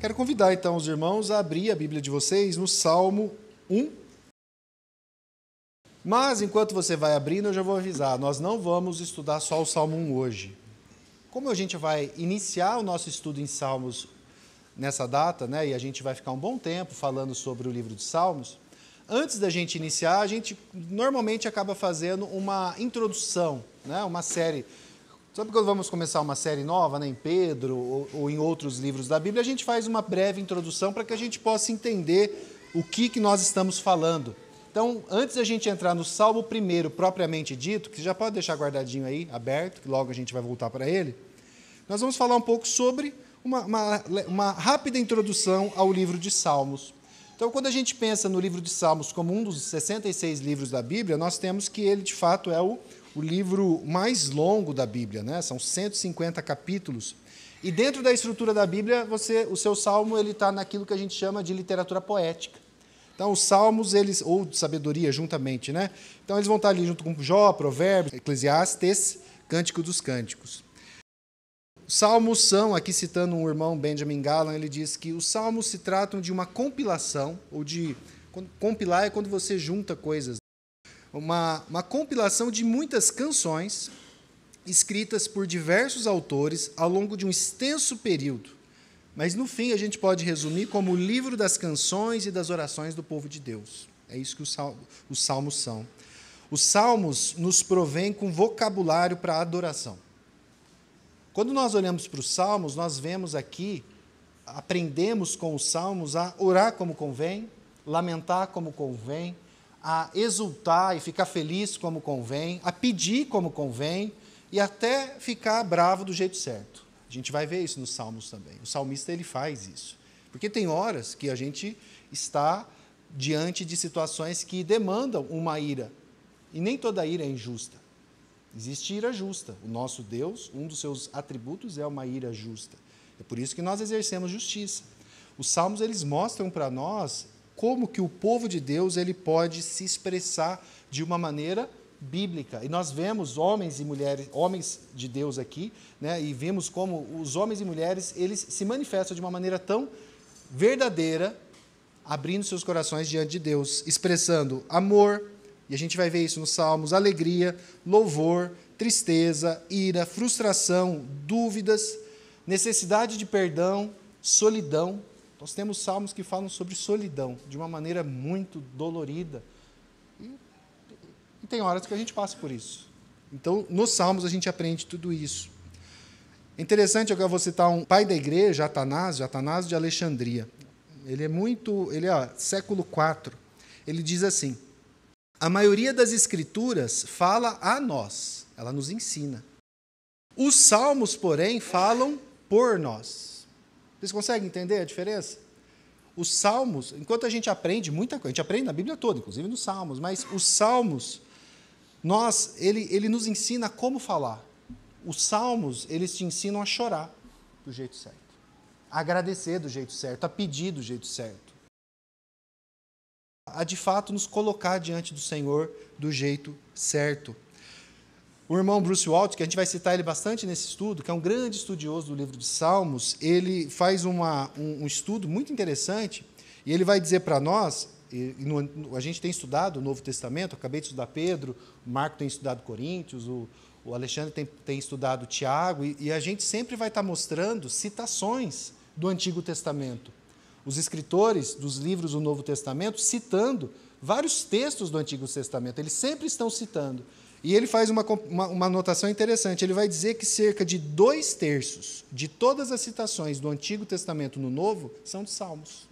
Quero convidar então os irmãos a abrir a Bíblia de vocês no Salmo 1. Mas enquanto você vai abrindo, eu já vou avisar, nós não vamos estudar só o Salmo 1 hoje. Como a gente vai iniciar o nosso estudo em Salmos nessa data, né, e a gente vai ficar um bom tempo falando sobre o livro de Salmos, antes da gente iniciar, a gente normalmente acaba fazendo uma introdução, né, uma série. Sabe quando vamos começar uma série nova, né, em Pedro ou em outros livros da Bíblia, a gente faz uma breve introdução para que a gente possa entender o que nós estamos falando. Então, antes da gente entrar no Salmo 1 propriamente dito, que já pode deixar guardadinho aí, aberto, que logo a gente vai voltar para ele, nós vamos falar um pouco sobre uma rápida introdução ao livro de Salmos. Então, quando a gente pensa no livro de Salmos como um dos 66 livros da Bíblia, nós temos que ele, de fato, é o livro mais longo da Bíblia, né? São 150 capítulos. E dentro da estrutura da Bíblia, o seu salmo está naquilo que a gente chama de literatura poética. Então, os salmos, ou de sabedoria juntamente, né? Então, eles vão estar ali junto com Jó, Provérbios, Eclesiastes, Cântico dos Cânticos. Os salmos são, aqui citando um irmão, Benjamin Gallan, ele diz que os salmos se tratam de uma compilação, compilar é quando você junta coisas. Uma compilação de muitas canções escritas por diversos autores ao longo de um extenso período. Mas, no fim, a gente pode resumir como o livro das canções e das orações do povo de Deus. É isso que os salmos são. Os salmos nos provêm com vocabulário para adoração. Quando nós olhamos para os salmos, nós vemos aqui, aprendemos com os salmos a orar como convém, lamentar como convém, a exultar e ficar feliz como convém, a pedir como convém e até ficar bravo do jeito certo. A gente vai ver isso nos salmos também. O salmista ele faz isso. Porque tem horas que a gente está diante de situações que demandam uma ira. E nem toda ira é injusta. Existe ira justa. O nosso Deus, um dos seus atributos é uma ira justa. É por isso que nós exercemos justiça. Os salmos eles mostram para nós como que o povo de Deus ele pode se expressar de uma maneira bíblica. E nós vemos homens e mulheres, homens de Deus aqui, né, e vemos como os homens e mulheres eles se manifestam de uma maneira tão verdadeira, abrindo seus corações diante de Deus, expressando amor, e a gente vai ver isso nos salmos, alegria, louvor, tristeza, ira, frustração, dúvidas, necessidade de perdão, solidão. Nós temos salmos que falam sobre solidão, de uma maneira muito dolorida. E tem horas que a gente passa por isso. Então, nos salmos, a gente aprende tudo isso. Interessante, agora eu vou citar um pai da igreja, Atanásio de Alexandria. Ele é século IV. Ele diz assim: a maioria das escrituras fala a nós, ela nos ensina. Os salmos, porém, falam por nós. Vocês conseguem entender a diferença? Os salmos, enquanto a gente aprende muita coisa, a gente aprende na Bíblia toda, inclusive nos salmos, mas os salmos, ele nos ensina como falar. Os salmos, eles te ensinam a chorar do jeito certo, a agradecer do jeito certo, a pedir do jeito certo, a de fato nos colocar diante do Senhor do jeito certo. O irmão Bruce Waltke, que a gente vai citar ele bastante nesse estudo, que é um grande estudioso do livro de Salmos, ele faz um estudo muito interessante, e ele vai dizer para nós, a gente tem estudado o Novo Testamento, eu acabei de estudar Pedro, o Marco tem estudado Coríntios, o Alexandre tem estudado Tiago, e a gente sempre vai estar mostrando citações do Antigo Testamento. Os escritores dos livros do Novo Testamento citando vários textos do Antigo Testamento, eles sempre estão citando. E ele faz uma anotação interessante. Ele vai dizer que cerca de 2/3 de todas as citações do Antigo Testamento no Novo são de Salmos.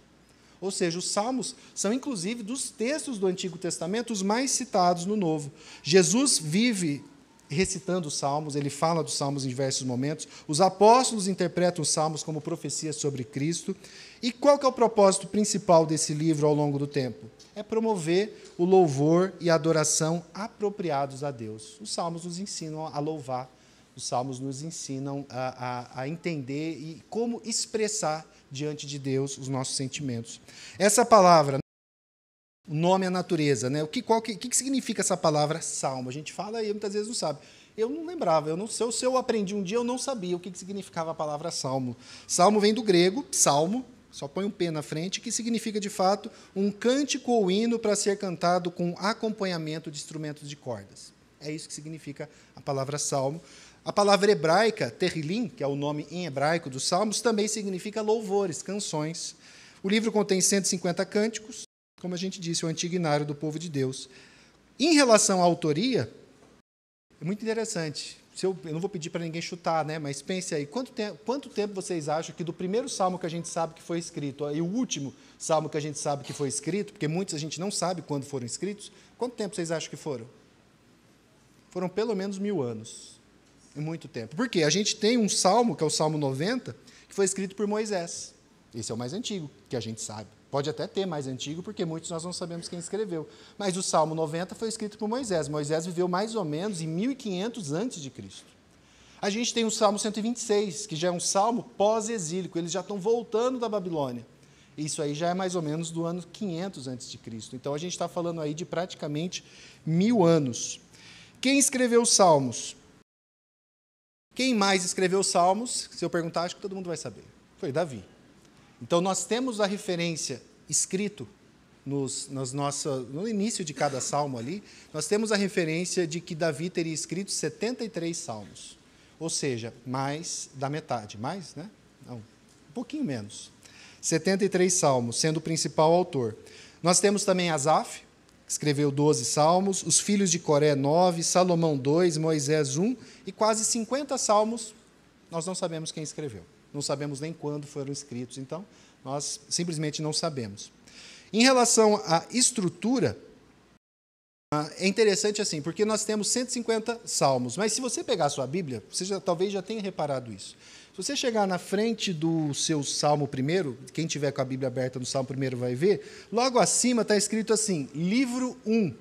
Ou seja, os Salmos são, inclusive, dos textos do Antigo Testamento os mais citados no Novo. Jesus vive recitando os Salmos, ele fala dos Salmos em diversos momentos. Os apóstolos interpretam os Salmos como profecias sobre Cristo. E qual que é o propósito principal desse livro ao longo do tempo? É promover o louvor e a adoração apropriados a Deus. Os Salmos nos ensinam a louvar, os Salmos nos ensinam a entender e como expressar diante de Deus os nossos sentimentos. Essa palavra, o nome é a natureza, né? O que significa essa palavra salmo? A gente fala e muitas vezes não sabe. Eu não lembrava, se eu aprendi um dia, eu não sabia o que significava a palavra salmo. Salmo vem do grego, salmo, só põe um P na frente, que significa, de fato, um cântico ou hino para ser cantado com acompanhamento de instrumentos de cordas. É isso que significa a palavra salmo. A palavra hebraica, terrilim, que é o nome em hebraico dos salmos, também significa louvores, canções. O livro contém 150 cânticos, como a gente disse, o antigo inário do povo de Deus. Em relação à autoria, é muito interessante. Eu não vou pedir para ninguém chutar, né? Mas pense aí, quanto tempo vocês acham que do primeiro salmo que a gente sabe que foi escrito e o último salmo que a gente sabe que foi escrito, porque muitos a gente não sabe quando foram escritos, quanto tempo vocês acham que foram? Foram pelo menos 1000 anos. É muito tempo. Por quê? A gente tem um salmo, que é o Salmo 90, que foi escrito por Moisés. Esse é o mais antigo, que a gente sabe. Pode até ter mais antigo, porque muitos nós não sabemos quem escreveu. Mas o Salmo 90 foi escrito por Moisés. Moisés viveu mais ou menos em 1500 a.C. A gente tem o Salmo 126, que já é um salmo pós-exílico. Eles já estão voltando da Babilônia. Isso aí já é mais ou menos do ano 500 a.C. Então, a gente está falando aí de praticamente 1000 anos. Quem escreveu os salmos? Quem mais escreveu os salmos? Se eu perguntar, acho que todo mundo vai saber. Foi Davi. Então, nós temos a referência escrito no início de cada salmo ali, nós temos a referência de que Davi teria escrito 73 salmos. Ou seja, mais da metade. Mais, né? Não, um pouquinho menos. 73 salmos, sendo o principal autor. Nós temos também Asaf, que escreveu 12 salmos, os filhos de Coré, 9, Salomão, 2, Moisés, 1, e quase 50 salmos, nós não sabemos quem escreveu. Não sabemos nem quando foram escritos, então, nós simplesmente não sabemos. Em relação à estrutura, é interessante assim, porque nós temos 150 salmos, mas se você pegar a sua Bíblia, você talvez já tenha reparado isso. Se você chegar na frente do seu Salmo primeiro, quem tiver com a Bíblia aberta no Salmo primeiro vai ver, logo acima está escrito assim, livro 1.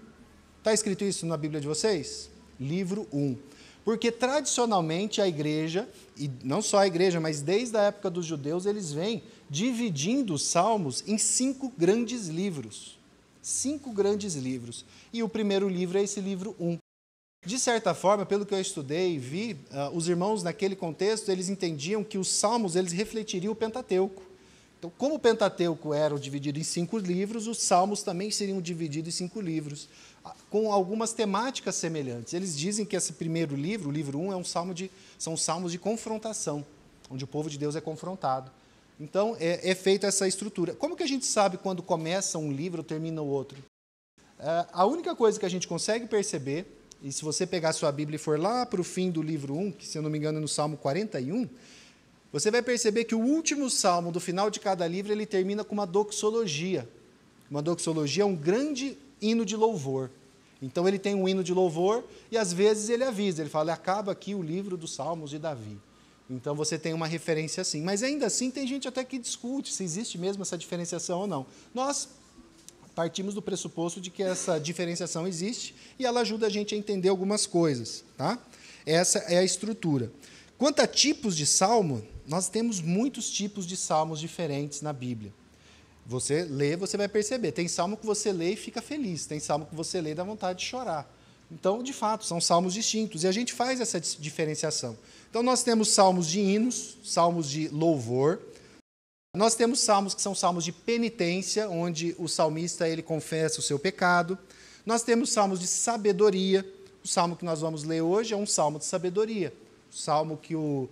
Está escrito isso na Bíblia de vocês? Livro 1. Porque, tradicionalmente, a igreja, e não só a igreja, mas desde a época dos judeus, eles vêm dividindo os salmos em 5 grandes livros. 5 grandes livros. E o primeiro livro é esse livro 1. De certa forma, pelo que eu estudei e vi, os irmãos, naquele contexto, eles entendiam que os salmos eles refletiriam o Pentateuco. Então, como o Pentateuco era dividido em 5 livros, os salmos também seriam divididos em 5 livros, com algumas temáticas semelhantes. Eles dizem que esse primeiro livro, o livro 1, são salmos de confrontação, onde o povo de Deus é confrontado. Então, é feita essa estrutura. Como que a gente sabe quando começa um livro ou termina o outro? A única coisa que a gente consegue perceber, e se você pegar a sua Bíblia e for lá para o fim do livro 1, que, se eu não me engano, é no Salmo 41, você vai perceber que o último salmo do final de cada livro ele termina com uma doxologia. Uma doxologia é um grande hino de louvor. Então, ele tem um hino de louvor e, às vezes, ele avisa. Ele fala, acaba aqui o livro dos Salmos de Davi. Então, você tem uma referência assim. Mas, ainda assim, tem gente até que discute se existe mesmo essa diferenciação ou não. Nós partimos do pressuposto de que essa diferenciação existe e ela ajuda a gente a entender algumas coisas. Tá? Essa é a estrutura. Quanto a tipos de salmo, nós temos muitos tipos de salmos diferentes na Bíblia. Você lê, você vai perceber. Tem salmo que você lê e fica feliz. Tem salmo que você lê e dá vontade de chorar. Então, de fato, são salmos distintos. E a gente faz essa diferenciação. Então, nós temos salmos de hinos, salmos de louvor. Nós temos salmos que são salmos de penitência, onde o salmista ele confessa o seu pecado. Nós temos salmos de sabedoria. O salmo que nós vamos ler hoje é um salmo de sabedoria. O salmo que o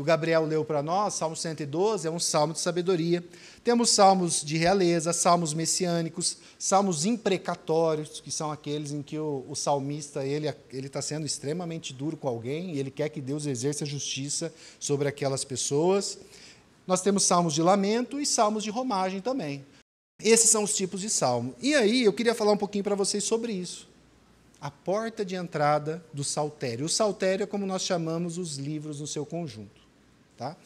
Gabriel leu para nós, Salmo 112, é um salmo de sabedoria. Temos salmos de realeza, salmos messiânicos, salmos imprecatórios, que são aqueles em que o salmista ele está sendo extremamente duro com alguém e ele quer que Deus exerça justiça sobre aquelas pessoas. Nós temos salmos de lamento e salmos de romagem também. Esses são os tipos de salmo. E aí, eu queria falar um pouquinho para vocês sobre isso. A porta de entrada do saltério. O saltério é como nós chamamos os livros no seu conjunto. Tá?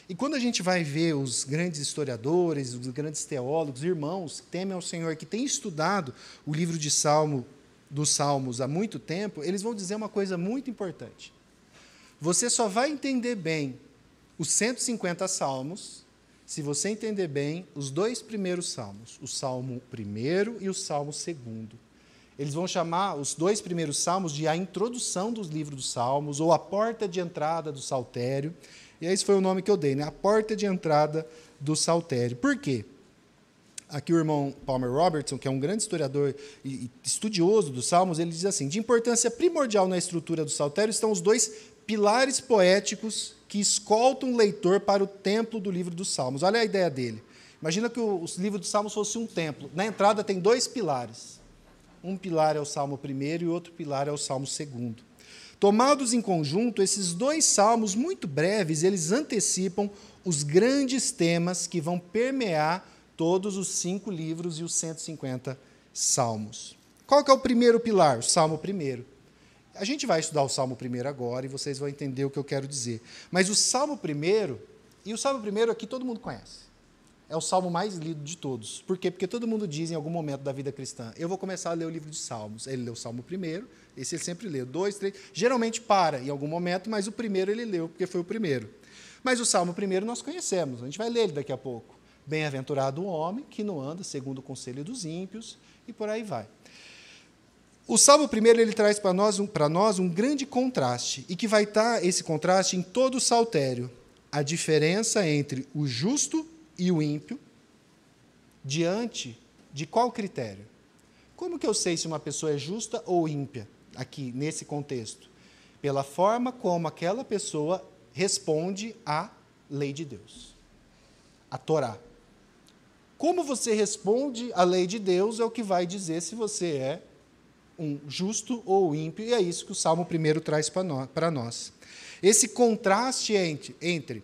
E quando a gente vai ver os grandes historiadores, os grandes teólogos, irmãos que temem ao Senhor, que têm estudado o livro dos Salmos há muito tempo, eles vão dizer uma coisa muito importante. Você só vai entender bem os 150 salmos se você entender bem os 2 primeiros salmos, o Salmo 1 e o Salmo 2. Eles vão chamar os 2 primeiros salmos de a introdução dos livros dos salmos, ou a porta de entrada do saltério. E esse foi o nome que eu dei, né? A porta de entrada do saltério. Por quê? Aqui o irmão Palmer Robertson, que é um grande historiador e estudioso dos Salmos, ele diz assim: de importância primordial na estrutura do saltério estão os dois pilares poéticos que escoltam o leitor para o templo do livro dos Salmos. Olha a ideia dele. Imagina que o livro dos Salmos fosse um templo. Na entrada tem dois pilares. Um pilar é o Salmo 1º e o outro pilar é o Salmo 2º. Tomados em conjunto, esses dois salmos muito breves, eles antecipam os grandes temas que vão permear todos os 5 livros e os 150 salmos. Qual que é o primeiro pilar? O Salmo 1º. A gente vai estudar o Salmo 1º agora e vocês vão entender o que eu quero dizer. Mas o Salmo 1º, e o Salmo 1º aqui todo mundo conhece. É o salmo mais lido de todos. Por quê? Porque todo mundo diz em algum momento da vida cristã: eu vou começar a ler o livro de Salmos. Ele leu o Salmo 1º, esse ele sempre leu. 2, 3, geralmente para em algum momento, mas o primeiro ele leu, porque foi o primeiro. Mas o Salmo 1º nós conhecemos, a gente vai ler ele daqui a pouco. Bem-aventurado o homem que não anda segundo o conselho dos ímpios, e por aí vai. O Salmo 1º ele traz para nós um grande contraste, e que vai estar esse contraste em todo o saltério. A diferença entre o justo e o ímpio, diante de qual critério? Como que eu sei se uma pessoa é justa ou ímpia, aqui, nesse contexto? Pela forma como aquela pessoa responde à lei de Deus, a Torá. Como você responde à lei de Deus é o que vai dizer se você é um justo ou ímpio, e é isso que o Salmo 1º traz para nós. Esse contraste entre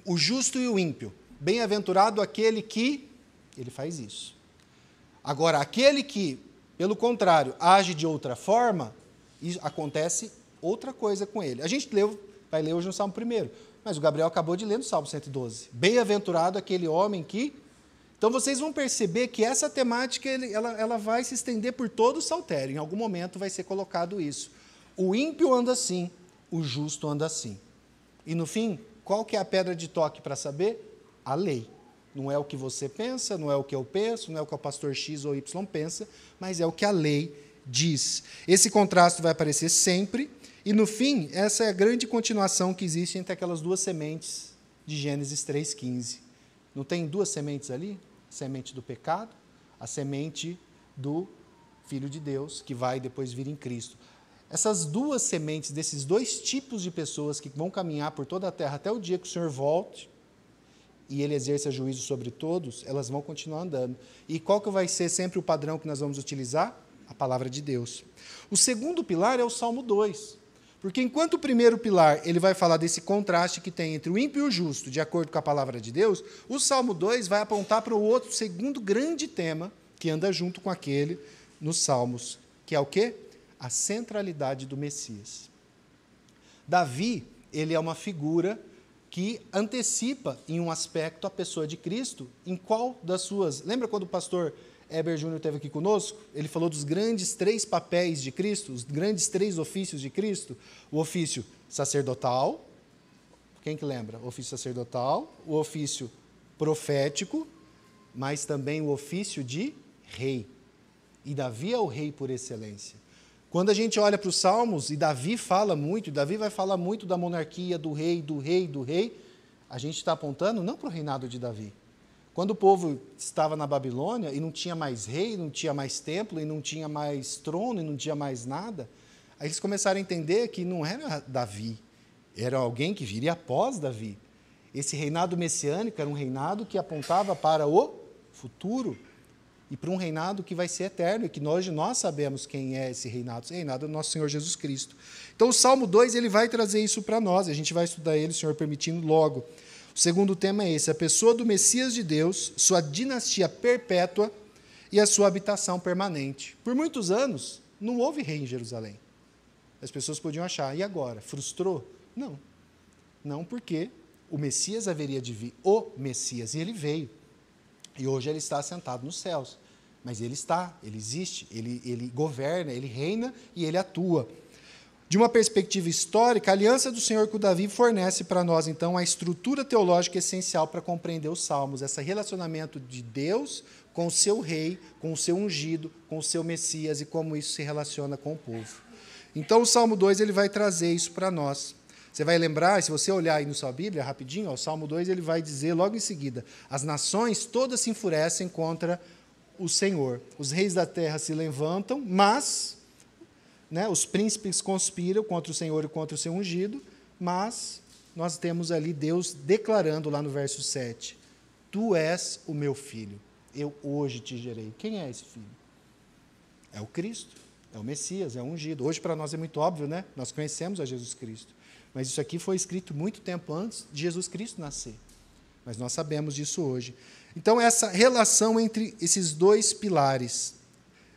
o justo e o ímpio. Bem-aventurado aquele que ele faz isso. Agora, aquele que, pelo contrário, age de outra forma, acontece outra coisa com ele. A gente vai ler hoje no Salmo 1º, mas o Gabriel acabou de ler no Salmo 112. Bem-aventurado aquele homem que... Então, vocês vão perceber que essa temática ela vai se estender por todo o saltério. Em algum momento vai ser colocado isso. O ímpio anda assim, o justo anda assim. E, no fim, qual que é a pedra de toque para saber? A lei. Não é o que você pensa, não é o que eu penso, não é o que o pastor X ou Y pensa, mas é o que a lei diz. Esse contraste vai aparecer sempre, e no fim, essa é a grande continuação que existe entre aquelas duas sementes de Gênesis 3,15. Não tem duas sementes ali? A semente do pecado, a semente do Filho de Deus, que vai depois vir em Cristo. Essas duas sementes, desses dois tipos de pessoas que vão caminhar por toda a terra até o dia que o Senhor volte, e ele exerça juízo sobre todos, elas vão continuar andando. E qual que vai ser sempre o padrão que nós vamos utilizar? A palavra de Deus. O segundo pilar é o Salmo 2. Porque enquanto o primeiro pilar ele vai falar desse contraste que tem entre o ímpio e o justo, de acordo com a palavra de Deus, o Salmo 2 vai apontar para o outro, segundo grande tema, que anda junto com aquele nos Salmos, que é o quê? A centralidade do Messias. Davi, ele é uma figura que antecipa, em um aspecto, a pessoa de Cristo, em qual das suas... Lembra quando o pastor Heber Júnior esteve aqui conosco? Ele falou dos grandes 3 papéis de Cristo, os grandes 3 ofícios de Cristo. O ofício sacerdotal, quem que lembra? O ofício sacerdotal, o ofício profético, mas também o ofício de rei. E Davi é o rei por excelência. Quando a gente olha para os Salmos, e Davi fala muito, Davi vai falar muito da monarquia, do rei, a gente está apontando não para o reinado de Davi. Quando o povo estava na Babilônia e não tinha mais rei, não tinha mais templo, e não tinha mais trono, e não tinha mais nada, aí eles começaram a entender que não era Davi, era alguém que viria após Davi. Esse reinado messiânico era um reinado que apontava para o futuro, e para um reinado que vai ser eterno, e que nós sabemos quem é esse reinado do nosso Senhor Jesus Cristo. Então, o Salmo 2 ele vai trazer isso para nós, a gente vai estudar ele, o Senhor permitindo, logo. O segundo tema é esse, a pessoa do Messias de Deus, sua dinastia perpétua e a sua habitação permanente. Por muitos anos, não houve rei em Jerusalém. As pessoas podiam achar, e agora? Frustrou? Não. Não, porque o Messias haveria de vir, o Messias, e ele veio. E hoje ele está assentado nos céus. Mas ele está, ele existe, ele governa, ele reina e ele atua. De uma perspectiva histórica, a aliança do Senhor com Davi fornece para nós, então, a estrutura teológica essencial para compreender os Salmos, esse relacionamento de Deus com o seu rei, com o seu ungido, com o seu Messias e como isso se relaciona com o povo. Então, o Salmo 2 ele vai trazer isso para nós. Você vai lembrar, se você olhar aí na sua Bíblia, rapidinho, ó, o Salmo 2, ele vai dizer logo em seguida: as nações todas se enfurecem contra o Senhor. Os reis da terra se levantam, mas, né, os príncipes conspiram contra o Senhor e contra o seu ungido, mas nós temos ali Deus declarando lá no verso 7, tu és o meu filho, eu hoje te gerei. Quem é esse filho? É o Cristo, é o Messias, é o ungido. Hoje para nós é muito óbvio, né? Nós conhecemos a Jesus Cristo. Mas isso aqui foi escrito muito tempo antes de Jesus Cristo nascer. Mas nós sabemos disso hoje. Então, essa relação entre esses dois pilares,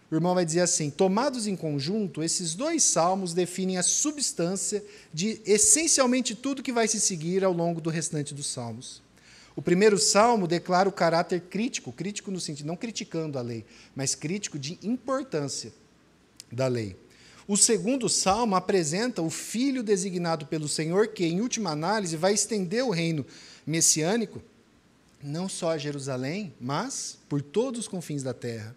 o irmão vai dizer assim, tomados em conjunto, esses dois salmos definem a substância de essencialmente tudo que vai se seguir ao longo do restante dos salmos. O primeiro salmo declara o caráter crítico, crítico no sentido, não criticando a lei, mas crítico de importância da lei. O segundo salmo apresenta o Filho designado pelo Senhor, que, em última análise, vai estender o reino messiânico, não só a Jerusalém, mas por todos os confins da terra.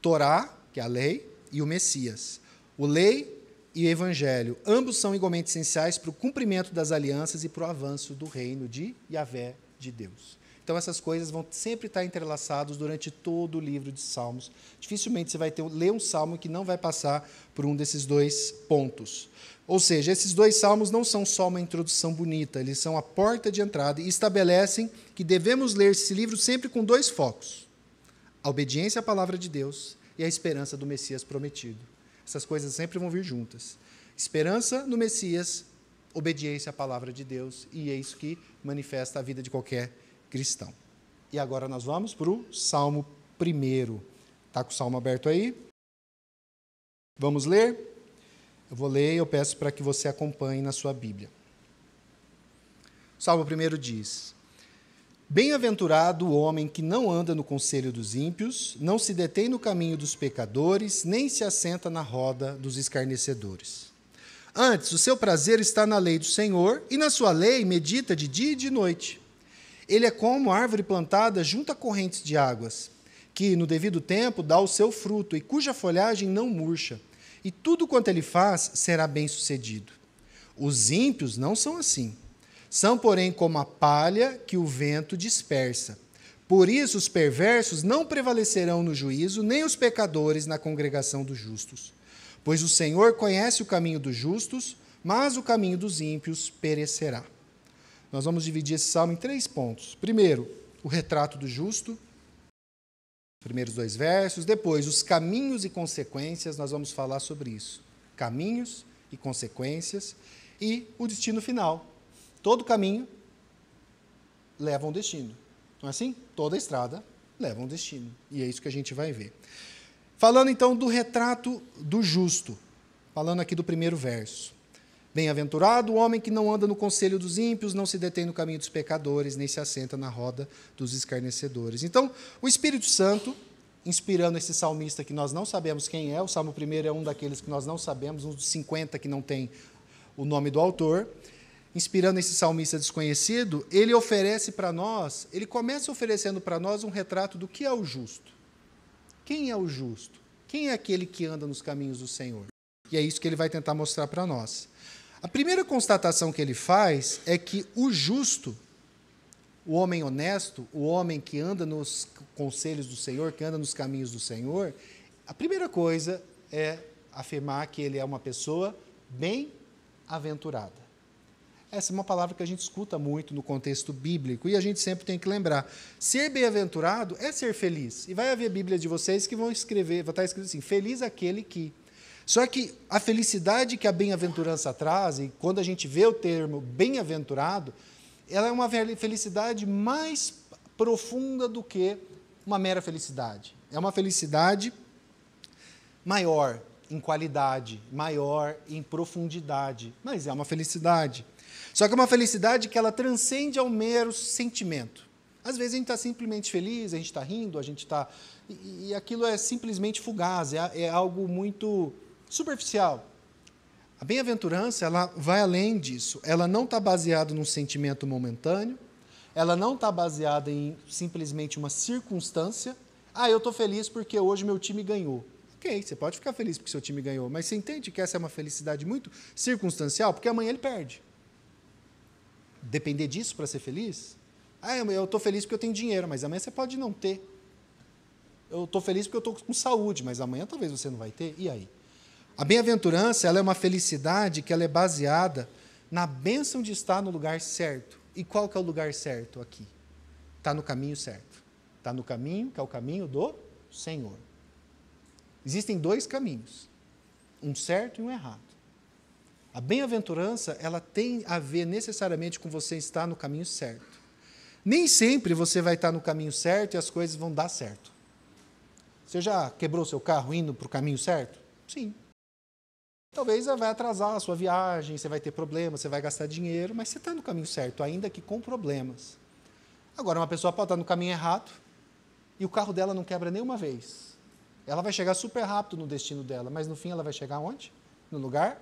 Torá, que é a lei, e o Messias. O lei e o evangelho, ambos são igualmente essenciais para o cumprimento das alianças e para o avanço do reino de Yahvé, de Deus. Então, essas coisas vão sempre estar entrelaçadas durante todo o livro de Salmos. Dificilmente você vai ler um salmo que não vai passar por um desses dois pontos. Ou seja, esses dois salmos não são só uma introdução bonita, eles são a porta de entrada e estabelecem que devemos ler esse livro sempre com dois focos: a obediência à palavra de Deus e a esperança do Messias prometido. Essas coisas sempre vão vir juntas. Esperança no Messias, obediência à palavra de Deus, e é isso que manifesta a vida de qualquer cristão. E agora nós vamos para o Salmo 1. Está com o Salmo aberto aí? Vamos ler? Eu vou ler e eu peço para que você acompanhe na sua Bíblia. O Salmo 1 diz: bem-aventurado o homem que não anda no conselho dos ímpios, não se detém no caminho dos pecadores, nem se assenta na roda dos escarnecedores. Antes, o seu prazer está na lei do Senhor, e na sua lei medita de dia e de noite. Ele é como árvore plantada junto a correntes de águas, que no devido tempo dá o seu fruto, e cuja folhagem não murcha, e tudo quanto ele faz será bem-sucedido. Os ímpios não são assim. São, porém, como a palha que o vento dispersa. Por isso, os perversos não prevalecerão no juízo, nem os pecadores na congregação dos justos. Pois o Senhor conhece o caminho dos justos, mas o caminho dos ímpios perecerá. Nós vamos dividir esse salmo em 3 pontos. Primeiro, o retrato do justo, primeiros 2 versos. Depois, os caminhos e consequências, nós vamos falar sobre isso. Caminhos e consequências. E o destino final. Todo caminho leva a um destino. Não é assim? Toda estrada leva a um destino. E é isso que a gente vai ver. Falando então do retrato do justo. Falando aqui do primeiro verso. Bem-aventurado o homem que não anda no conselho dos ímpios, não se detém no caminho dos pecadores, nem se assenta na roda dos escarnecedores. Então, o Espírito Santo, inspirando esse salmista que nós não sabemos quem é, o Salmo 1 é um daqueles que nós não sabemos, um dos 50 que não tem o nome do autor, inspirando esse salmista desconhecido, ele oferece para nós, ele começa oferecendo para nós um retrato do que é o justo. Quem é o justo? Quem é aquele que anda nos caminhos do Senhor? E é isso que ele vai tentar mostrar para nós. A primeira constatação que ele faz é que o justo, o homem honesto, o homem que anda nos conselhos do Senhor, que anda nos caminhos do Senhor, a primeira coisa é afirmar que ele é uma pessoa bem-aventurada. Essa é uma palavra que a gente escuta muito no contexto bíblico e a gente sempre tem que lembrar. Ser bem-aventurado é ser feliz. E vai haver Bíblia de vocês que vão escrever, vai estar escrito assim, feliz aquele que... Só que a felicidade que a bem-aventurança traz, e quando a gente vê o termo bem-aventurado, ela é uma felicidade mais profunda do que uma mera felicidade. É uma felicidade maior em qualidade, maior em profundidade, mas é uma felicidade. Só que é uma felicidade que ela transcende ao mero sentimento. Às vezes a gente está simplesmente feliz, a gente está rindo, a gente está... E aquilo é simplesmente fugaz, é algo muito superficial. A bem-aventurança, ela vai além disso. Ela não está baseada num sentimento momentâneo, ela não está baseada em simplesmente uma circunstância. Eu estou feliz porque hoje meu time ganhou. Ok, você pode ficar feliz porque seu time ganhou, mas você entende que essa é uma felicidade muito circunstancial, porque amanhã ele perde. depender disso para ser feliz? Ah, eu estou feliz porque eu tenho dinheiro, mas amanhã você pode não ter. Eu estou feliz porque eu estou com saúde, mas amanhã talvez você não vai ter. E aí? A bem-aventurança, ela é uma felicidade que ela é baseada na bênção de estar no lugar certo. E qual que é o lugar certo aqui? Está no caminho certo. Está no caminho, que é o caminho do Senhor. Existem dois caminhos, um certo e um errado. A bem-aventurança, ela tem a ver necessariamente com você estar no caminho certo. Nem sempre você vai estar no caminho certo e as coisas vão dar certo. Você já quebrou seu carro indo para o caminho certo? Sim. Talvez vai atrasar a sua viagem, você vai ter problemas, você vai gastar dinheiro, mas você está no caminho certo, ainda que com problemas. Agora, uma pessoa pode estar no caminho errado e o carro dela não quebra nenhuma vez. Ela vai chegar super rápido no destino dela, mas no fim ela vai chegar onde? No lugar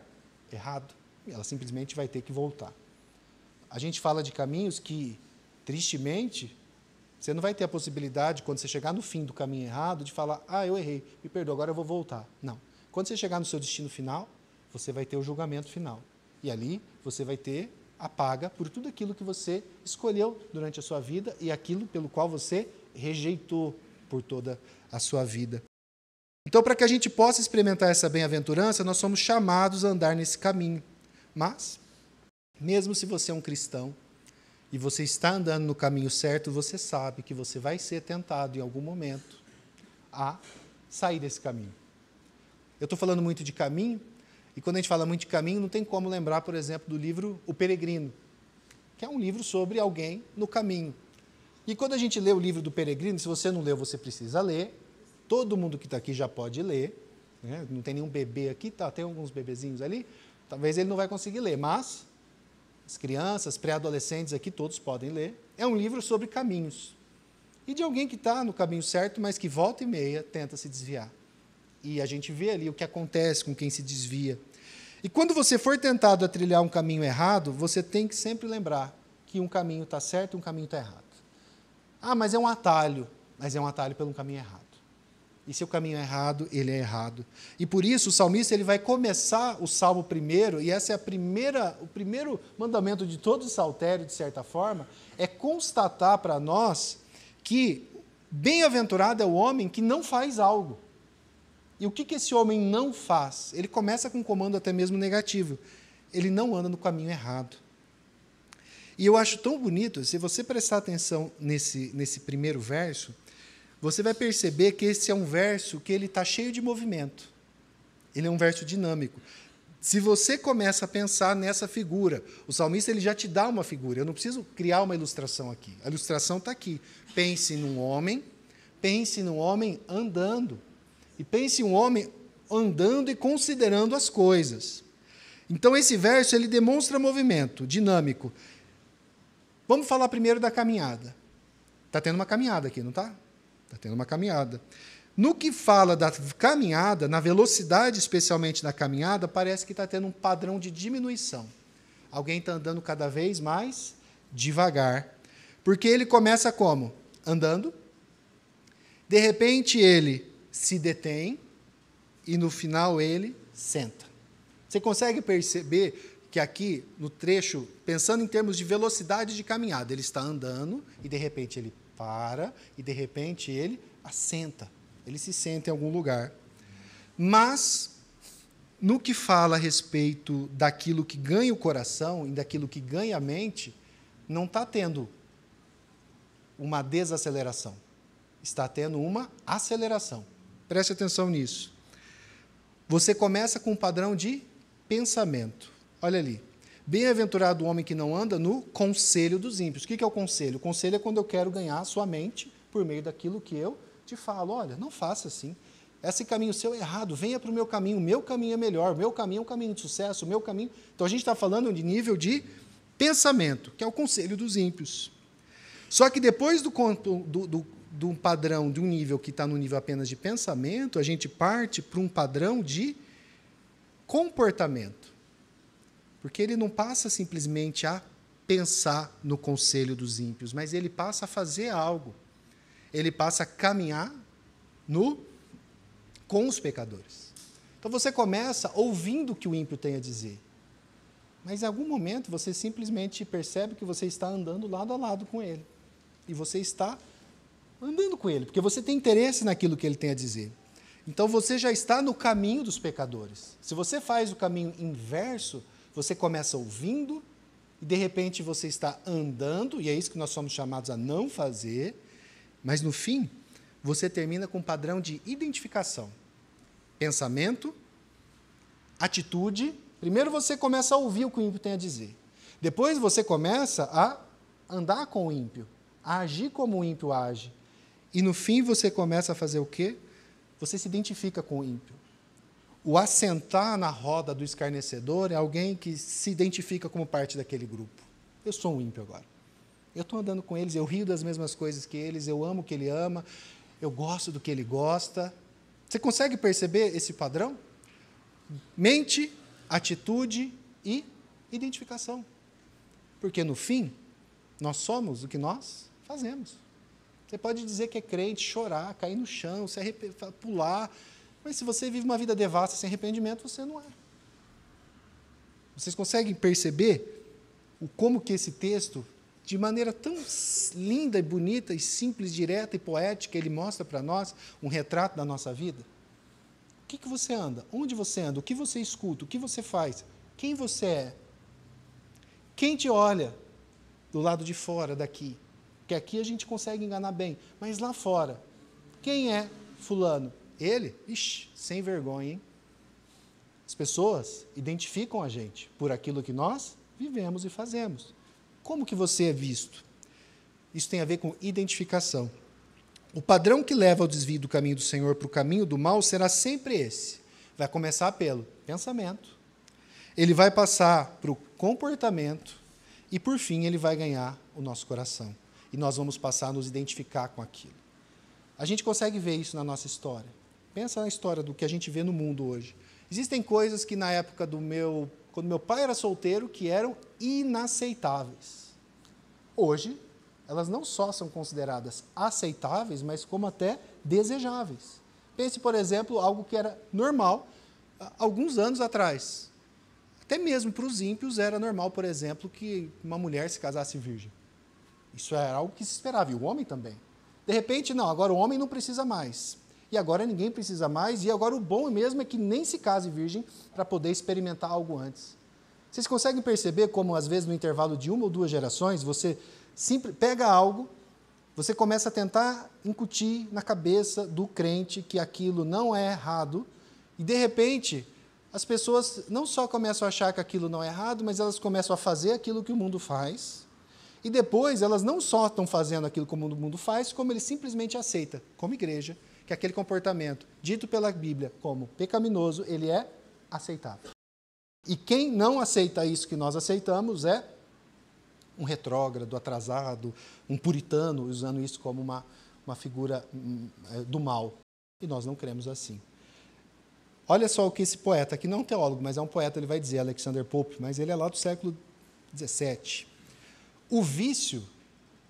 errado. E ela simplesmente vai ter que voltar. A gente fala de caminhos que, tristemente, você não vai ter a possibilidade, quando você chegar no fim do caminho errado, de falar, eu errei, me perdoa, agora eu vou voltar. Não. Quando você chegar no seu destino final, você vai ter o julgamento final. E ali você vai ter a paga por tudo aquilo que você escolheu durante a sua vida e aquilo pelo qual você rejeitou por toda a sua vida. Então, para que a gente possa experimentar essa bem-aventurança, nós somos chamados a andar nesse caminho. Mas, mesmo se você é um cristão e você está andando no caminho certo, você sabe que você vai ser tentado em algum momento a sair desse caminho. Eu estou falando muito de caminho, e quando a gente fala muito de caminho, não tem como lembrar, por exemplo, do livro O Peregrino, que é um livro sobre alguém no caminho. E quando a gente lê o livro do Peregrino, se você não leu, você precisa ler. Todo mundo que está aqui já pode ler. Né? Não tem nenhum bebê aqui, tem alguns bebezinhos ali. Talvez ele não vai conseguir ler, mas as crianças, pré-adolescentes aqui, todos podem ler. É um livro sobre caminhos. E de alguém que está no caminho certo, mas que volta e meia tenta se desviar. E a gente vê ali o que acontece com quem se desvia. E quando você for tentado a trilhar um caminho errado, você tem que sempre lembrar que um caminho está certo e um caminho está errado. Mas é um atalho. Mas é um atalho pelo caminho errado. E se o caminho é errado, ele é errado. E por isso o salmista ele vai começar o salmo primeiro, e esse é o primeiro mandamento de todo o saltério, de certa forma, é constatar para nós que bem-aventurado é o homem que não faz algo. E o que esse homem não faz? Ele começa com um comando até mesmo negativo. Ele não anda no caminho errado. E eu acho tão bonito, se você prestar atenção nesse primeiro verso, você vai perceber que esse é um verso que ele está cheio de movimento. Ele é um verso dinâmico. Se você começa a pensar nessa figura, o salmista ele já te dá uma figura. Eu não preciso criar uma ilustração aqui. A ilustração está aqui. Pense num homem andando. E pense em um homem andando e considerando as coisas. Então, esse verso ele demonstra movimento dinâmico. Vamos falar primeiro da caminhada. Está tendo uma caminhada aqui, não está? Está tendo uma caminhada. No que fala da caminhada, na velocidade especialmente da caminhada, parece que está tendo um padrão de diminuição. Alguém está andando cada vez mais devagar. Porque ele começa como? Andando. De repente ele se detém e no final ele senta. Você consegue perceber que aqui no trecho, pensando em termos de velocidade de caminhada, ele está andando e de repente ele para e de repente ele assenta. Ele se senta em algum lugar. Mas, no que fala a respeito daquilo que ganha o coração e daquilo que ganha a mente, não está tendo uma desaceleração. Está tendo uma aceleração. Preste atenção nisso. Você começa com um padrão de pensamento. Olha ali. Bem-aventurado o homem que não anda no conselho dos ímpios. O que é o conselho? O conselho é quando eu quero ganhar a sua mente por meio daquilo que eu te falo. Olha, não faça assim. Esse caminho seu é errado. Venha para o meu caminho é melhor. O meu caminho é um caminho de sucesso. O meu caminho... Então, a gente está falando de nível de pensamento, que é o conselho dos ímpios. Só que depois do padrão, de um nível que está no nível apenas de pensamento, a gente parte para um padrão de comportamento. Porque ele não passa simplesmente a pensar no conselho dos ímpios, mas ele passa a fazer algo. Ele passa a caminhar com os pecadores. Então você começa ouvindo o que o ímpio tem a dizer. Mas em algum momento você simplesmente percebe que você está andando lado a lado com ele. E você está andando com ele, porque você tem interesse naquilo que ele tem a dizer. Então você já está no caminho dos pecadores. Se você faz o caminho inverso, você começa ouvindo e de repente você está andando, e é isso que nós somos chamados a não fazer, mas no fim você termina com um padrão de identificação. Pensamento, atitude. Primeiro você começa a ouvir o que o ímpio tem a dizer. Depois você começa a andar com o ímpio, a agir como o ímpio age. E no fim você começa a fazer o quê? Você se identifica com o ímpio. O assentar na roda do escarnecedor é alguém que se identifica como parte daquele grupo. Eu sou um ímpio agora. Eu estou andando com eles, eu rio das mesmas coisas que eles, eu amo o que ele ama, eu gosto do que ele gosta. Você consegue perceber esse padrão? Mente, atitude e identificação. Porque, no fim, nós somos o que nós fazemos. Você pode dizer que é crente, chorar, cair no chão, pular, mas se você vive uma vida devassa sem arrependimento, você não é. Vocês conseguem perceber como que esse texto, de maneira tão linda e bonita e simples, direta e poética, ele mostra para nós um retrato da nossa vida? O que você anda? Onde você anda? O que você escuta? O que você faz? Quem você é? Quem te olha do lado de fora daqui? Porque aqui a gente consegue enganar bem, mas lá fora, quem é fulano? Ele? Ixi, sem vergonha, hein? As pessoas identificam a gente por aquilo que nós vivemos e fazemos. Como que você é visto? Isso tem a ver com identificação. O padrão que leva ao desvio do caminho do Senhor para o caminho do mal será sempre esse. Vai começar pelo pensamento, ele vai passar para o comportamento e, por fim, ele vai ganhar o nosso coração. E nós vamos passar a nos identificar com aquilo. A gente consegue ver isso na nossa história. Pensa na história do que a gente vê no mundo hoje. Existem coisas que na época quando meu pai era solteiro, que eram inaceitáveis. Hoje, elas não só são consideradas aceitáveis, mas como até desejáveis. Pense, por exemplo, algo que era normal alguns anos atrás. Até mesmo para os ímpios era normal, por exemplo, que uma mulher se casasse virgem. Isso era algo que se esperava, e o homem também. De repente, não, agora o homem não precisa mais. E agora ninguém precisa mais, e agora o bom mesmo é que nem se case virgem para poder experimentar algo antes. Vocês conseguem perceber como, às vezes, no intervalo de 1 ou 2 gerações, você pega algo, você começa a tentar incutir na cabeça do crente que aquilo não é errado, e, de repente, as pessoas não só começam a achar que aquilo não é errado, mas elas começam a fazer aquilo que o mundo faz, e depois elas não só estão fazendo aquilo que o mundo faz, como ele simplesmente aceita, como igreja, que aquele comportamento, dito pela Bíblia como pecaminoso, ele é aceitável. E quem não aceita isso que nós aceitamos é um retrógrado, atrasado, um puritano, usando isso como uma figura do mal. E nós não cremos assim. Olha só o que esse poeta, que não é um teólogo, mas é um poeta, ele vai dizer, Alexander Pope, mas ele é lá do século XVII. O vício,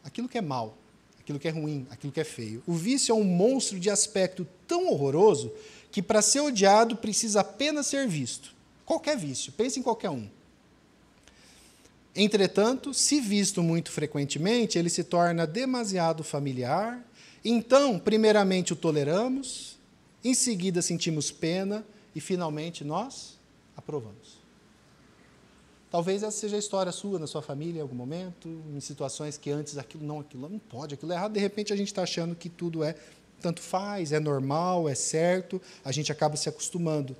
aquilo que é mal, aquilo que é ruim, aquilo que é feio, o vício é um monstro de aspecto tão horroroso que, para ser odiado, precisa apenas ser visto. Qualquer vício, pense em qualquer um. Entretanto, se visto muito frequentemente, ele se torna demasiado familiar. Então, primeiramente o toleramos, em seguida sentimos pena e, finalmente, nós aprovamos. Talvez essa seja a história sua, na sua família, em algum momento, em situações que antes aquilo não pode, aquilo é errado, de repente a gente está achando que tudo tanto faz, é normal, é certo, a gente acaba se acostumando.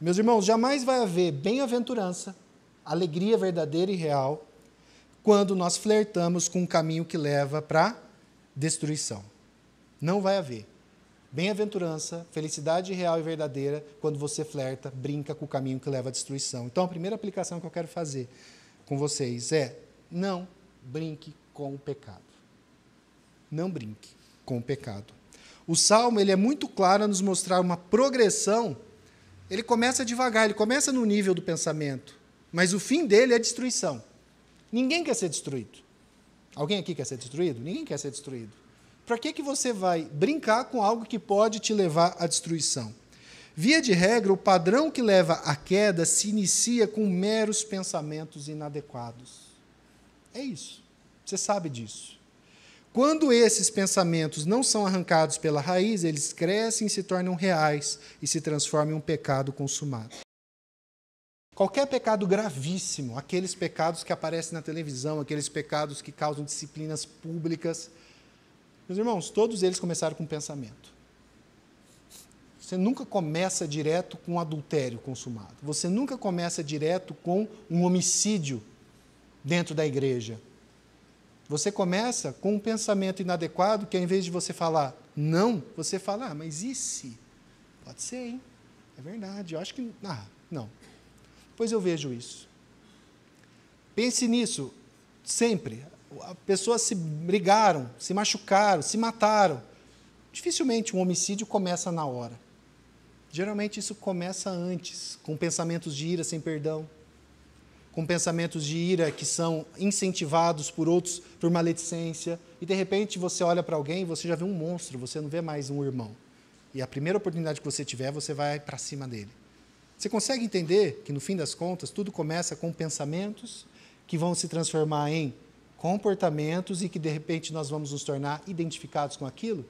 Meus irmãos, jamais vai haver bem-aventurança, alegria verdadeira e real, quando nós flertamos com um caminho que leva para destruição. Não vai haver. Bem-aventurança, felicidade real e verdadeira, quando você flerta, brinca com o caminho que leva à destruição. Então, a primeira aplicação que eu quero fazer com vocês é: não brinque com o pecado. Não brinque com o pecado. O Salmo ele é muito claro a nos mostrar uma progressão. Ele começa devagar, ele começa no nível do pensamento, mas o fim dele é destruição. Ninguém quer ser destruído. Alguém aqui quer ser destruído? Ninguém quer ser destruído. Para que você vai brincar com algo que pode te levar à destruição? Via de regra, o padrão que leva à queda se inicia com meros pensamentos inadequados. É isso. Você sabe disso. Quando esses pensamentos não são arrancados pela raiz, eles crescem e se tornam reais e se transformam em um pecado consumado. Qualquer pecado gravíssimo, aqueles pecados que aparecem na televisão, aqueles pecados que causam disciplinas públicas, meus irmãos, todos eles começaram com pensamento. Você nunca começa direto com um adultério consumado. Você nunca começa direto com um homicídio dentro da igreja. Você começa com um pensamento inadequado que, ao invés de você falar não, você fala, mas e se? Pode ser, hein? É verdade, eu acho que... não. Pois eu vejo isso. Pense nisso, sempre. Pessoas se brigaram, se machucaram, se mataram. Dificilmente um homicídio começa na hora. Geralmente isso começa antes, com pensamentos de ira sem perdão, com pensamentos de ira que são incentivados por outros, por maledicência, e de repente você olha para alguém e você já vê um monstro, você não vê mais um irmão. E a primeira oportunidade que você tiver, você vai para cima dele. Você consegue entender que, no fim das contas, tudo começa com pensamentos que vão se transformar em comportamentos e que, de repente, nós vamos nos tornar identificados com aquilo?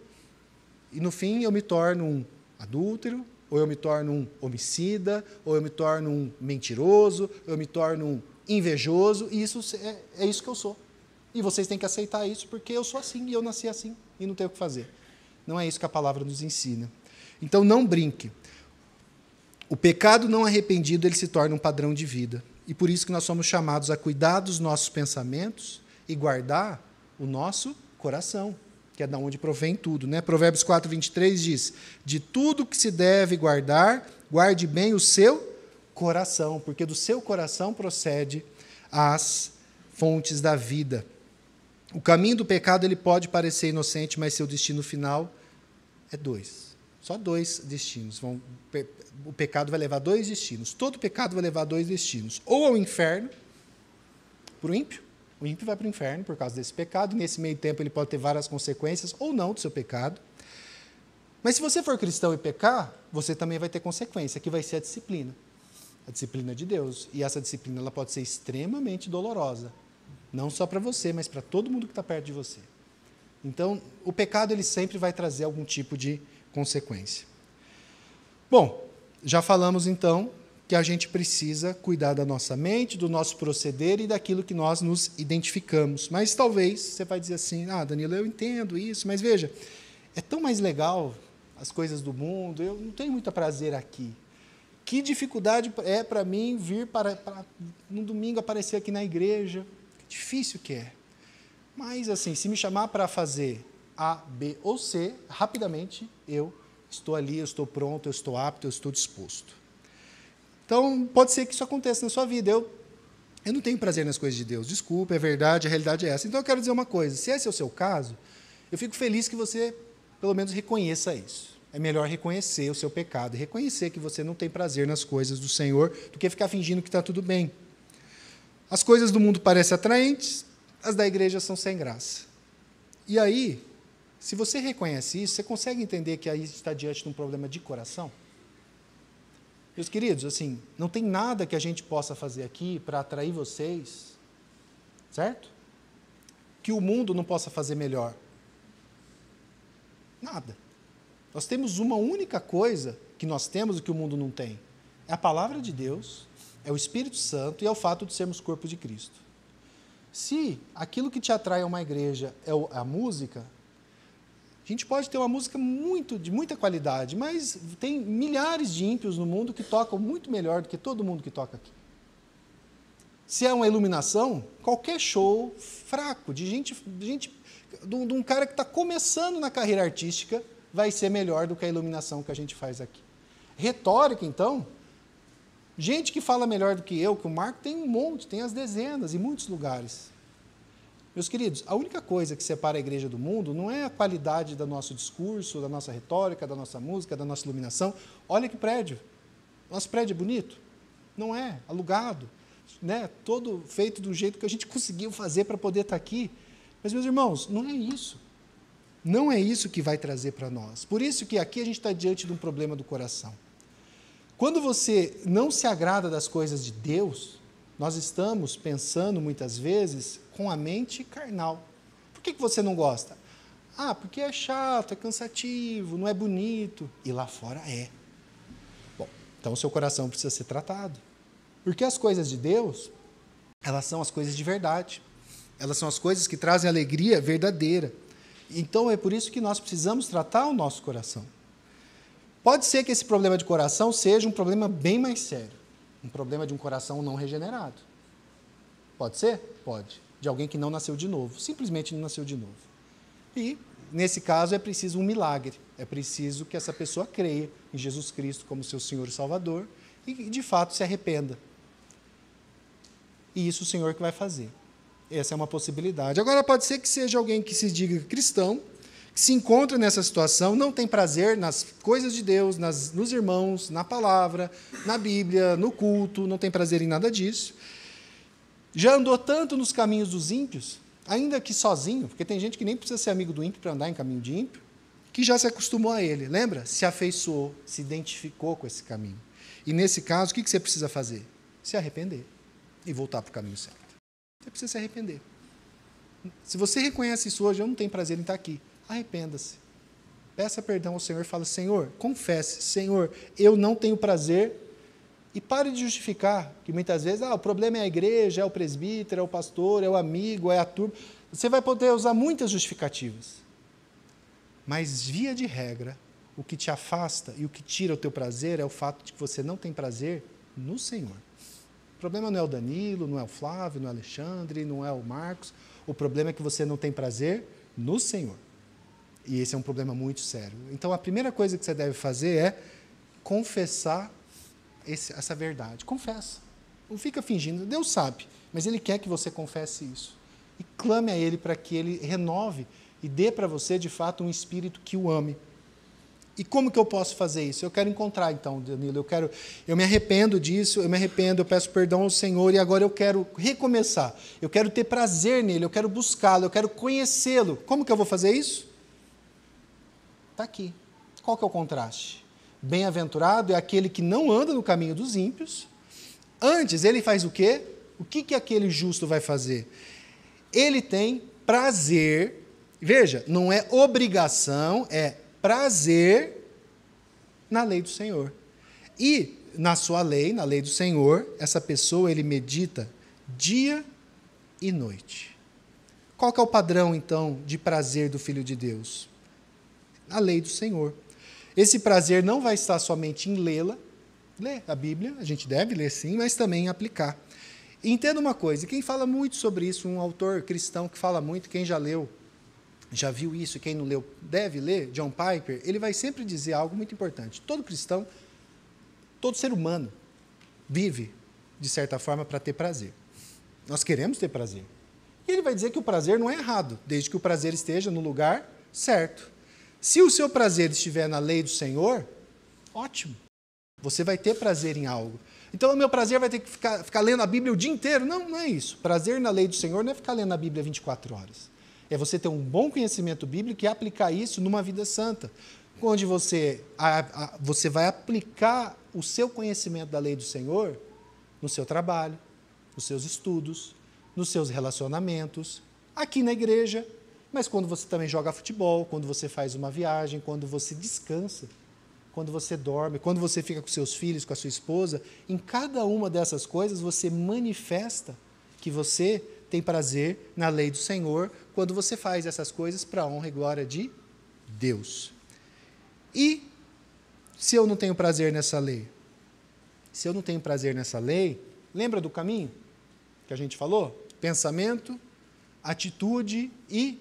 E, no fim, eu me torno um adúltero, ou eu me torno um homicida, ou eu me torno um mentiroso, ou eu me torno um invejoso, e isso é isso que eu sou. E vocês têm que aceitar isso, porque eu sou assim, e eu nasci assim, e não tenho o que fazer. Não é isso que a palavra nos ensina. Então, não brinque. O pecado não arrependido, ele se torna um padrão de vida. E por isso que nós somos chamados a cuidar dos nossos pensamentos e guardar o nosso coração, que é da onde provém tudo, né? Provérbios 4:23 diz: de tudo que se deve guardar, guarde bem o seu coração, porque do seu coração procede as fontes da vida. O caminho do pecado ele pode parecer inocente, mas seu destino final é dois. Só dois destinos. O pecado vai levar dois destinos. Todo pecado vai levar dois destinos. Ou ao inferno, para o ímpio. O ímpio vai para o inferno por causa desse pecado. E nesse meio tempo ele pode ter várias consequências ou não do seu pecado. Mas se você for cristão e pecar, você também vai ter consequência, que vai ser a disciplina. A disciplina de Deus. E essa disciplina ela pode ser extremamente dolorosa. Não só para você, mas para todo mundo que está perto de você. Então, o pecado ele sempre vai trazer algum tipo de consequência. Bom, já falamos então que a gente precisa cuidar da nossa mente, do nosso proceder e daquilo que nós nos identificamos. Mas talvez você vai dizer assim, Danilo, eu entendo isso, mas veja, é tão mais legal as coisas do mundo, eu não tenho muito prazer aqui. Que dificuldade é para mim vir para no domingo aparecer aqui na igreja? Que difícil que é. Mas, assim, se me chamar para fazer A, B ou C, rapidamente eu estou ali, eu estou pronto, eu estou apto, eu estou disposto. Então, pode ser que isso aconteça na sua vida. Eu não tenho prazer nas coisas de Deus. Desculpa, é verdade, a realidade é essa. Então, eu quero dizer uma coisa. Se esse é o seu caso, eu fico feliz que você, pelo menos, reconheça isso. É melhor reconhecer o seu pecado e reconhecer que você não tem prazer nas coisas do Senhor do que ficar fingindo que está tudo bem. As coisas do mundo parecem atraentes, as da igreja são sem graça. E aí, se você reconhece isso, você consegue entender que aí está diante de um problema de coração? Meus queridos, assim, não tem nada que a gente possa fazer aqui para atrair vocês, certo? Que o mundo não possa fazer melhor. Nada. Nós temos uma única coisa que nós temos e que o mundo não tem. É a palavra de Deus, é o Espírito Santo e é o fato de sermos corpo de Cristo. Se aquilo que te atrai a uma igreja é a música, a gente pode ter uma música de muita qualidade, mas tem milhares de ímpios no mundo que tocam muito melhor do que todo mundo que toca aqui. Se é uma iluminação, qualquer show fraco, de um cara que está começando na carreira artística, vai ser melhor do que a iluminação que a gente faz aqui. Retórica, então, gente que fala melhor do que eu, que o Marco, tem um monte, tem as dezenas, em muitos lugares. Meus queridos, a única coisa que separa a igreja do mundo não é a qualidade do nosso discurso, da nossa retórica, da nossa música, da nossa iluminação. Olha que prédio. Nosso prédio é bonito? Não é, alugado, né? Todo feito do jeito que a gente conseguiu fazer para poder estar aqui. Mas, meus irmãos, não é isso. Não é isso que vai trazer para nós. Por isso que aqui a gente está diante de um problema do coração. Quando você não se agrada das coisas de Deus, nós estamos pensando muitas vezes com a mente carnal. Por que você não gosta? Ah, porque é chato, é cansativo, não é bonito. E lá fora é. Bom, então o seu coração precisa ser tratado. Porque as coisas de Deus, elas são as coisas de verdade. Elas são as coisas que trazem alegria verdadeira. Então é por isso que nós precisamos tratar o nosso coração. Pode ser que esse problema de coração seja um problema bem mais sério. Um problema de um coração não regenerado. Pode ser? Pode. De alguém que não nasceu de novo. Simplesmente não nasceu de novo. E, nesse caso, é preciso um milagre. É preciso que essa pessoa creia em Jesus Cristo como seu Senhor e Salvador e, de fato, se arrependa. E isso o Senhor que vai fazer. Essa é uma possibilidade. Agora, pode ser que seja alguém que se diga cristão, que se encontra nessa situação, não tem prazer nas coisas de Deus, nos irmãos, na palavra, na Bíblia, no culto, não tem prazer em nada disso. Já andou tanto nos caminhos dos ímpios, ainda que sozinho, porque tem gente que nem precisa ser amigo do ímpio para andar em caminho de ímpio, que já se acostumou a ele, lembra? Se afeiçoou, se identificou com esse caminho. E nesse caso, o que você precisa fazer? Se arrepender e voltar para o caminho certo. Você precisa se arrepender. Se você reconhece isso hoje, eu não tenho prazer em estar aqui. Arrependa-se. Peça perdão ao Senhor e fala, Senhor, confesse, Senhor, eu não tenho prazer. E pare de justificar, que muitas vezes, o problema é a igreja, é o presbítero, é o pastor, é o amigo, é a turma. Você vai poder usar muitas justificativas. Mas, via de regra, o que te afasta e o que tira o teu prazer é o fato de que você não tem prazer no Senhor. O problema não é o Danilo, não é o Flávio, não é o Alexandre, não é o Marcos. O problema é que você não tem prazer no Senhor. E esse é um problema muito sério. Então, a primeira coisa que você deve fazer é confessar essa verdade. Confessa. Não fica fingindo. Deus sabe, mas Ele quer que você confesse isso. E clame a Ele para que Ele renove e dê para você, de fato, um espírito que o ame. E como que eu posso fazer isso? Eu quero encontrar, então, Danilo, eu me arrependo disso, eu peço perdão ao Senhor e agora eu quero recomeçar. Eu quero ter prazer nele, eu quero buscá-lo, eu quero conhecê-lo. Como que eu vou fazer isso? Está aqui. Qual que é o contraste? Bem-aventurado é aquele que não anda no caminho dos ímpios. Antes, ele faz o quê? O que aquele justo vai fazer? Ele tem prazer, veja, não é obrigação, é prazer na lei do Senhor. E na sua lei, na lei do Senhor, essa pessoa, ele medita dia e noite. Qual que é o padrão, então, de prazer do Filho de Deus? A lei do Senhor. Esse prazer não vai estar somente em lê-la, ler a Bíblia, a gente deve ler sim, mas também em aplicar. E entenda uma coisa, quem fala muito sobre isso, um autor cristão que fala muito, quem já leu, já viu isso, quem não leu deve ler, John Piper, ele vai sempre dizer algo muito importante. Todo cristão, todo ser humano, vive, de certa forma, para ter prazer. Nós queremos ter prazer. E ele vai dizer que o prazer não é errado, desde que o prazer esteja no lugar certo. Se o seu prazer estiver na lei do Senhor, ótimo. Você vai ter prazer em algo. Então, o meu prazer vai ter que ficar lendo a Bíblia o dia inteiro? Não, não é isso. Prazer na lei do Senhor não é ficar lendo a Bíblia 24 horas. É você ter um bom conhecimento bíblico e aplicar isso numa vida santa, onde você vai aplicar o seu conhecimento da lei do Senhor no seu trabalho, nos seus estudos, nos seus relacionamentos, aqui na igreja, mas quando você também joga futebol, quando você faz uma viagem, quando você descansa, quando você dorme, quando você fica com seus filhos, com a sua esposa, em cada uma dessas coisas você manifesta que você tem prazer na lei do Senhor, quando você faz essas coisas para a honra e glória de Deus. E se eu não tenho prazer nessa lei? Se eu não tenho prazer nessa lei, lembra do caminho que a gente falou? Pensamento, atitude e,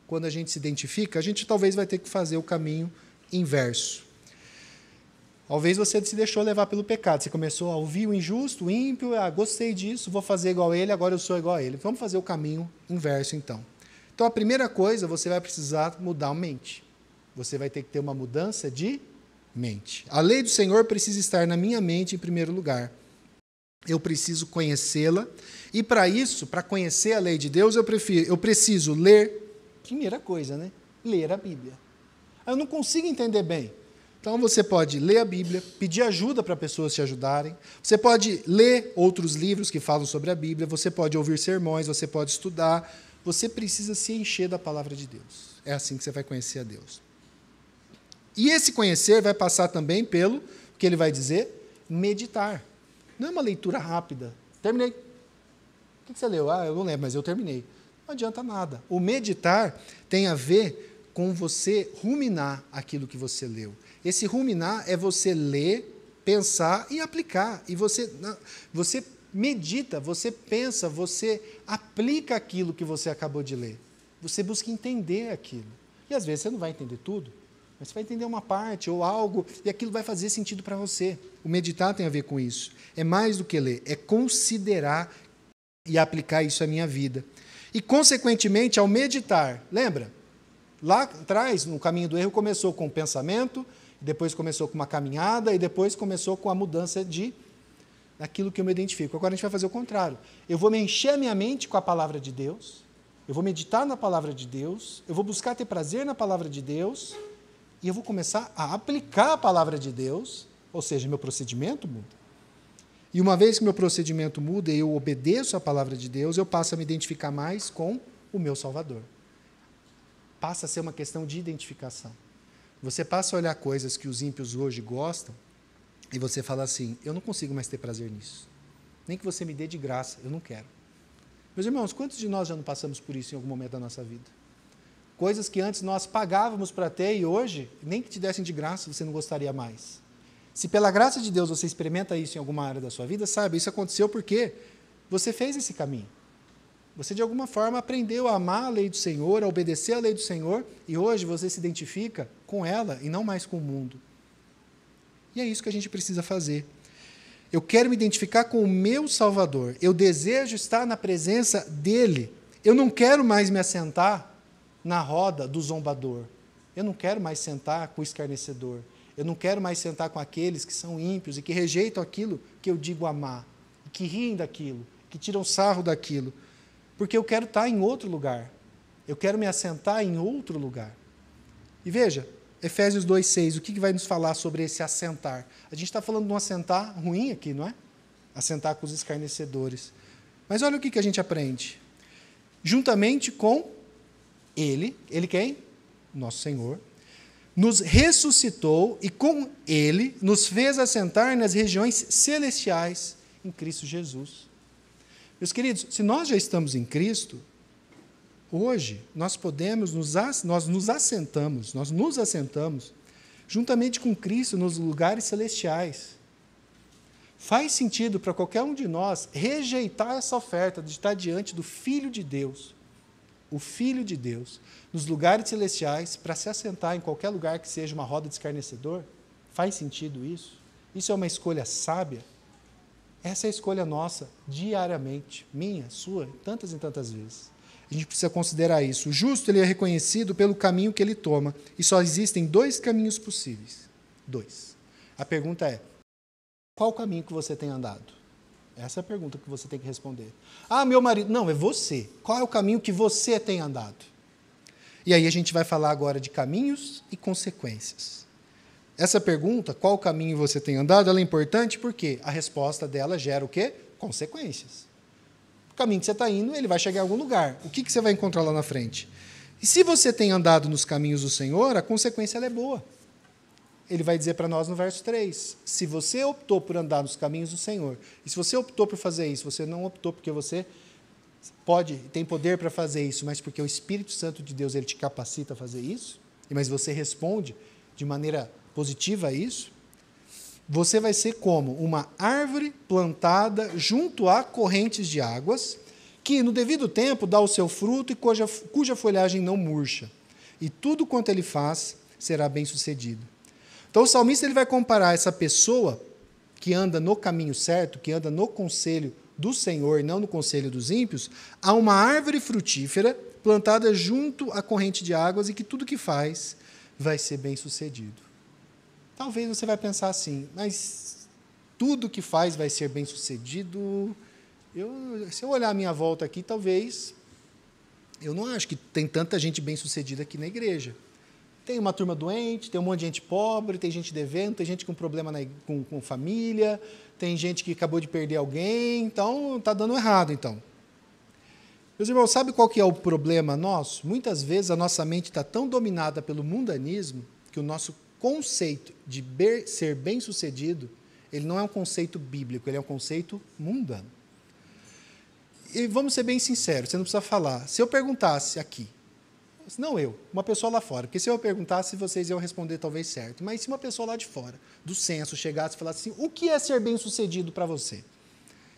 quando a gente se identifica, a gente talvez vai ter que fazer o caminho inverso. Talvez você se deixou levar pelo pecado, você começou a ouvir o injusto, o ímpio, gostei disso, vou fazer igual a ele, agora eu sou igual a ele. Vamos fazer o caminho inverso, então. Então, a primeira coisa, você vai precisar mudar a mente. Você vai ter que ter uma mudança de mente. A lei do Senhor precisa estar na minha mente em primeiro lugar. Eu preciso conhecê-la, e para isso, para conhecer a lei de Deus, eu preciso ler, primeira coisa, né? Ler a Bíblia. Eu não consigo entender bem. Então você pode ler a Bíblia, pedir ajuda para pessoas te ajudarem, você pode ler outros livros que falam sobre a Bíblia, você pode ouvir sermões, você pode estudar, você precisa se encher da palavra de Deus. É assim que você vai conhecer a Deus. E esse conhecer vai passar também pelo, que ele vai dizer, meditar. Não é uma leitura rápida. Terminei. O que você leu? Eu não lembro, mas eu terminei. Não adianta nada. O meditar tem a ver com você ruminar aquilo que você leu. Esse ruminar é você ler, pensar e aplicar. E você medita, você pensa, você aplica aquilo que você acabou de ler. Você busca entender aquilo. E às vezes você não vai entender tudo, mas você vai entender uma parte ou algo, e aquilo vai fazer sentido para você. O meditar tem a ver com isso. É mais do que ler, é considerar e aplicar isso à minha vida. E, consequentemente, ao meditar, lembra? Lá atrás, no caminho do erro, começou com o pensamento, depois começou com uma caminhada, e depois começou com a mudança daquilo que eu me identifico. Agora a gente vai fazer o contrário. Eu vou me encher a minha mente com a palavra de Deus, eu vou meditar na palavra de Deus, eu vou buscar ter prazer na palavra de Deus, e eu vou começar a aplicar a palavra de Deus, ou seja, meu procedimento muda. E uma vez que meu procedimento muda e eu obedeço à palavra de Deus, eu passo a me identificar mais com o meu Salvador. Passa a ser uma questão de identificação. Você passa a olhar coisas que os ímpios hoje gostam e você fala assim, eu não consigo mais ter prazer nisso. Nem que você me dê de graça, eu não quero. Meus irmãos, quantos de nós já não passamos por isso em algum momento da nossa vida? Coisas que antes nós pagávamos para ter e hoje, nem que te dessem de graça, você não gostaria mais. Se pela graça de Deus você experimenta isso em alguma área da sua vida, saiba, isso aconteceu porque você fez esse caminho. Você, de alguma forma, aprendeu a amar a lei do Senhor, a obedecer a lei do Senhor, e hoje você se identifica com ela e não mais com o mundo. E é isso que a gente precisa fazer. Eu quero me identificar com o meu Salvador. Eu desejo estar na presença dEle. Eu não quero mais me assentar na roda do zombador. Eu não quero mais sentar com o escarnecedor. Eu não quero mais sentar com aqueles que são ímpios e que rejeitam aquilo que eu digo amar, que riem daquilo, que tiram sarro daquilo, porque eu quero estar em outro lugar. Eu quero me assentar em outro lugar. E veja, Efésios 2,6, o que vai nos falar sobre esse assentar? A gente está falando de um assentar ruim aqui, não é? Assentar com os escarnecedores. Mas olha o que a gente aprende. Juntamente com Ele quem? Nosso Senhor, nos ressuscitou e com Ele nos fez assentar nas regiões celestiais em Cristo Jesus. Meus queridos, se nós já estamos em Cristo, hoje nós nos assentamos juntamente com Cristo nos lugares celestiais. Faz sentido para qualquer um de nós rejeitar essa oferta de estar diante do Filho de Deus, o Filho de Deus, nos lugares celestiais, para se assentar em qualquer lugar que seja uma roda de escarnecedor? Faz sentido isso? Isso é uma escolha sábia? Essa é a escolha nossa, diariamente, minha, sua, tantas e tantas vezes. A gente precisa considerar isso. O justo ele é reconhecido pelo caminho que ele toma, e só existem 2 caminhos possíveis. 2. A pergunta é, qual o caminho que você tem andado? Essa é a pergunta que você tem que responder. Meu marido. Não, é você. Qual é o caminho que você tem andado? E aí a gente vai falar agora de caminhos e consequências. Essa pergunta, qual o caminho você tem andado, ela é importante porque a resposta dela gera o quê? Consequências. O caminho que você está indo, ele vai chegar em algum lugar. O que você vai encontrar lá na frente? E se você tem andado nos caminhos do Senhor, a consequência ela é boa. Ele vai dizer para nós no verso 3, se você optou por andar nos caminhos do Senhor, e se você optou por fazer isso, você não optou porque você tem poder para fazer isso, mas porque o Espírito Santo de Deus ele te capacita a fazer isso, mas você responde de maneira positiva a isso, você vai ser como uma árvore plantada junto a correntes de águas, que no devido tempo dá o seu fruto e cuja folhagem não murcha, e tudo quanto ele faz será bem sucedido. Então o salmista ele vai comparar essa pessoa que anda no caminho certo, que anda no conselho do Senhor e não no conselho dos ímpios, a uma árvore frutífera plantada junto à corrente de águas e que tudo que faz vai ser bem sucedido. Talvez você vai pensar assim, mas tudo que faz vai ser bem sucedido? Se eu olhar a minha volta aqui, talvez, eu não acho que tem tanta gente bem sucedida aqui na igreja. Tem uma turma doente, tem um monte de gente pobre, tem gente devendo, tem gente com problema com família, tem gente que acabou de perder alguém, então está dando errado, então. Meus irmãos, sabe qual que é o problema nosso? Muitas vezes a nossa mente está tão dominada pelo mundanismo que o nosso conceito de ser bem-sucedido, ele não é um conceito bíblico, ele é um conceito mundano. E vamos ser bem sinceros, você não precisa falar. Se eu perguntasse aqui, não eu, uma pessoa lá fora, porque se eu perguntasse, vocês iam responder talvez certo, mas se uma pessoa lá de fora, do censo, chegasse e falasse assim, o que é ser bem-sucedido para você?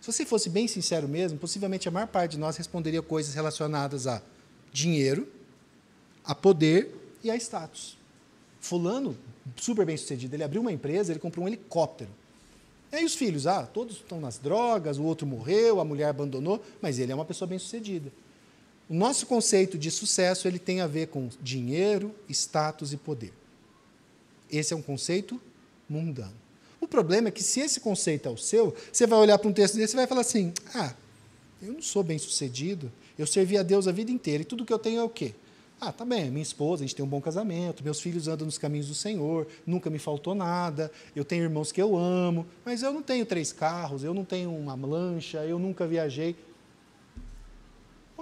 Se você fosse bem sincero mesmo, possivelmente a maior parte de nós responderia coisas relacionadas a dinheiro, a poder e a status. Fulano, super bem-sucedido, ele abriu uma empresa, ele comprou um helicóptero. E aí os filhos, todos estão nas drogas, o outro morreu, a mulher abandonou, mas ele é uma pessoa bem-sucedida. O nosso conceito de sucesso ele tem a ver com dinheiro, status e poder. Esse é um conceito mundano. O problema é que se esse conceito é o seu, você vai olhar para um texto desse e vai falar assim, eu não sou bem-sucedido, eu servi a Deus a vida inteira, e tudo que eu tenho é o quê? Tá bem, minha esposa, a gente tem um bom casamento, meus filhos andam nos caminhos do Senhor, nunca me faltou nada, eu tenho irmãos que eu amo, mas eu não tenho 3 carros, eu não tenho uma lancha, eu nunca viajei.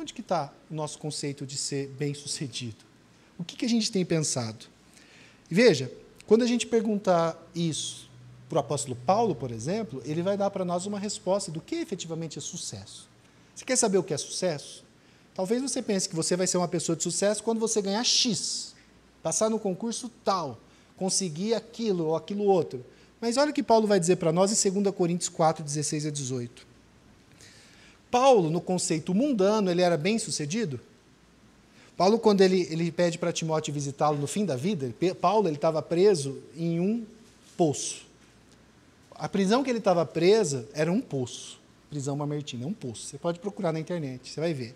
Onde que está o nosso conceito de ser bem-sucedido? O que a gente tem pensado? E veja, quando a gente perguntar isso para o apóstolo Paulo, por exemplo, ele vai dar para nós uma resposta do que efetivamente é sucesso. Você quer saber o que é sucesso? Talvez você pense que você vai ser uma pessoa de sucesso quando você ganhar X, passar no concurso tal, conseguir aquilo ou aquilo outro. Mas olha o que Paulo vai dizer para nós em 2 Coríntios 4, 16 a 18. Paulo, no conceito mundano, ele era bem-sucedido? Paulo, quando ele pede para Timóteo visitá-lo no fim da vida, Paulo estava preso em um poço. A prisão que ele estava presa era um poço. Prisão Mamertina, é um poço. Você pode procurar na internet, você vai ver.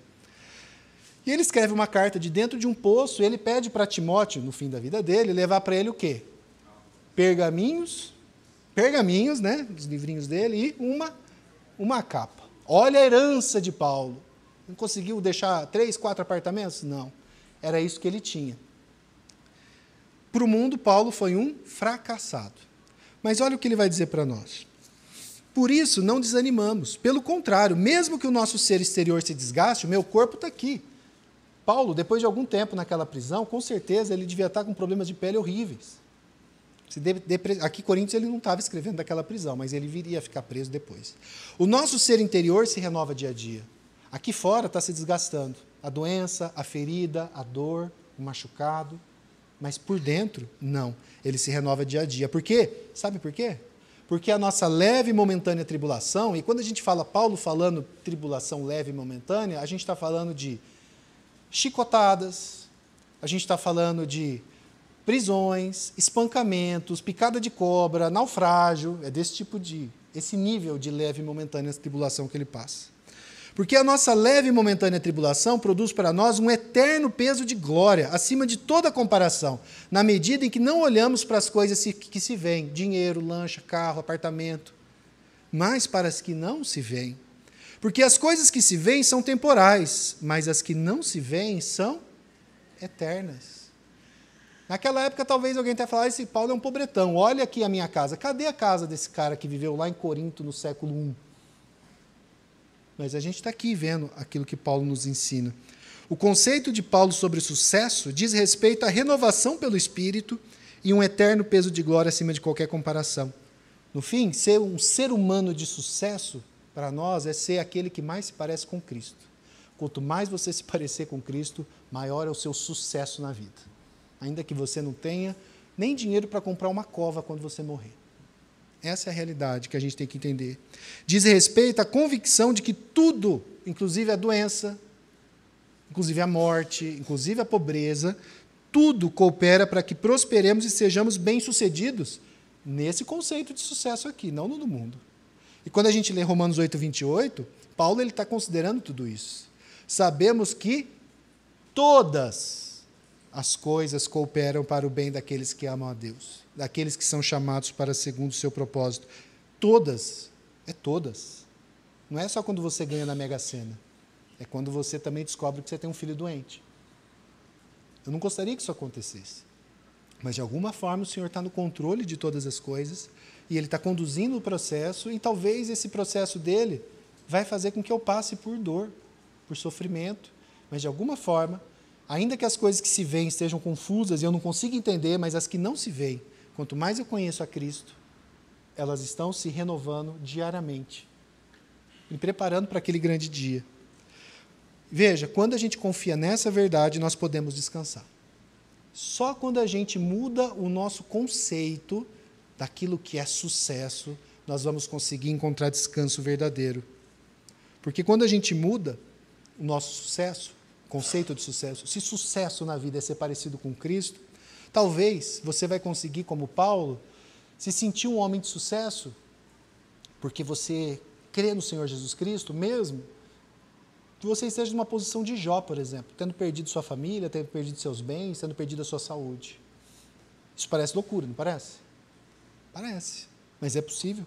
E ele escreve uma carta de dentro de um poço, e ele pede para Timóteo, no fim da vida dele, levar para ele o quê? Pergaminhos, né, os livrinhos dele, e uma capa. Olha a herança de Paulo. Não conseguiu deixar 3, 4 apartamentos? Não. Era isso que ele tinha. Para o mundo, Paulo foi um fracassado. Mas olha o que ele vai dizer para nós. Por isso, não desanimamos. Pelo contrário, mesmo que o nosso ser exterior se desgaste, o meu corpo está aqui. Paulo, depois de algum tempo naquela prisão, com certeza ele devia estar com problemas de pele horríveis. Aqui, Coríntios, ele não estava escrevendo daquela prisão, mas ele viria a ficar preso depois. O nosso ser interior se renova dia a dia. Aqui fora está se desgastando. A doença, a ferida, a dor, o machucado. Mas por dentro, não. Ele se renova dia a dia. Por quê? Sabe por quê? Porque a nossa leve e momentânea tribulação, e quando a gente fala, Paulo falando tribulação leve e momentânea, a gente está falando de chicotadas, a gente está falando de prisões, espancamentos, picada de cobra, naufrágio, é esse nível de leve e momentânea tribulação que ele passa. Porque a nossa leve e momentânea tribulação produz para nós um eterno peso de glória, acima de toda comparação, na medida em que não olhamos para as coisas que se veem, dinheiro, lancha, carro, apartamento, mas para as que não se veem. Porque as coisas que se veem são temporais, mas as que não se veem são eternas. Naquela época, talvez alguém até falasse, esse Paulo é um pobretão, olha aqui a minha casa. Cadê a casa desse cara que viveu lá em Corinto no século I? Mas a gente está aqui vendo aquilo que Paulo nos ensina. O conceito de Paulo sobre sucesso diz respeito à renovação pelo Espírito e um eterno peso de glória acima de qualquer comparação. No fim, ser um ser humano de sucesso, para nós, é ser aquele que mais se parece com Cristo. Quanto mais você se parecer com Cristo, maior é o seu sucesso na vida. Ainda que você não tenha nem dinheiro para comprar uma cova quando você morrer. Essa é a realidade que a gente tem que entender. Diz respeito à convicção de que tudo, inclusive a doença, inclusive a morte, inclusive a pobreza, tudo coopera para que prosperemos e sejamos bem-sucedidos nesse conceito de sucesso aqui, não no do mundo. E quando a gente lê Romanos 8, 28, Paulo está considerando tudo isso. Sabemos que todas as coisas cooperam para o bem daqueles que amam a Deus, daqueles que são chamados para segundo o seu propósito. Todas, é todas. Não é só quando você ganha na Mega Sena, é quando você também descobre que você tem um filho doente. Eu não gostaria que isso acontecesse. Mas, de alguma forma, o Senhor está no controle de todas as coisas e Ele está conduzindo o processo e talvez esse processo dele vai fazer com que eu passe por dor, por sofrimento. Mas, de alguma forma, ainda que as coisas que se veem estejam confusas e eu não consiga entender, mas as que não se veem, quanto mais eu conheço a Cristo, elas estão se renovando diariamente, me preparando para aquele grande dia. Veja, quando a gente confia nessa verdade, nós podemos descansar. Só quando a gente muda o nosso conceito daquilo que é sucesso, nós vamos conseguir encontrar descanso verdadeiro. Porque quando a gente muda o nosso sucesso, conceito de sucesso, se sucesso na vida é ser parecido com Cristo, talvez você vai conseguir, como Paulo, se sentir um homem de sucesso, porque você crê no Senhor Jesus Cristo, mesmo que você esteja numa posição de Jó, por exemplo, tendo perdido sua família, tendo perdido seus bens, tendo perdido a sua saúde. Isso parece loucura, não parece? Parece, mas é possível.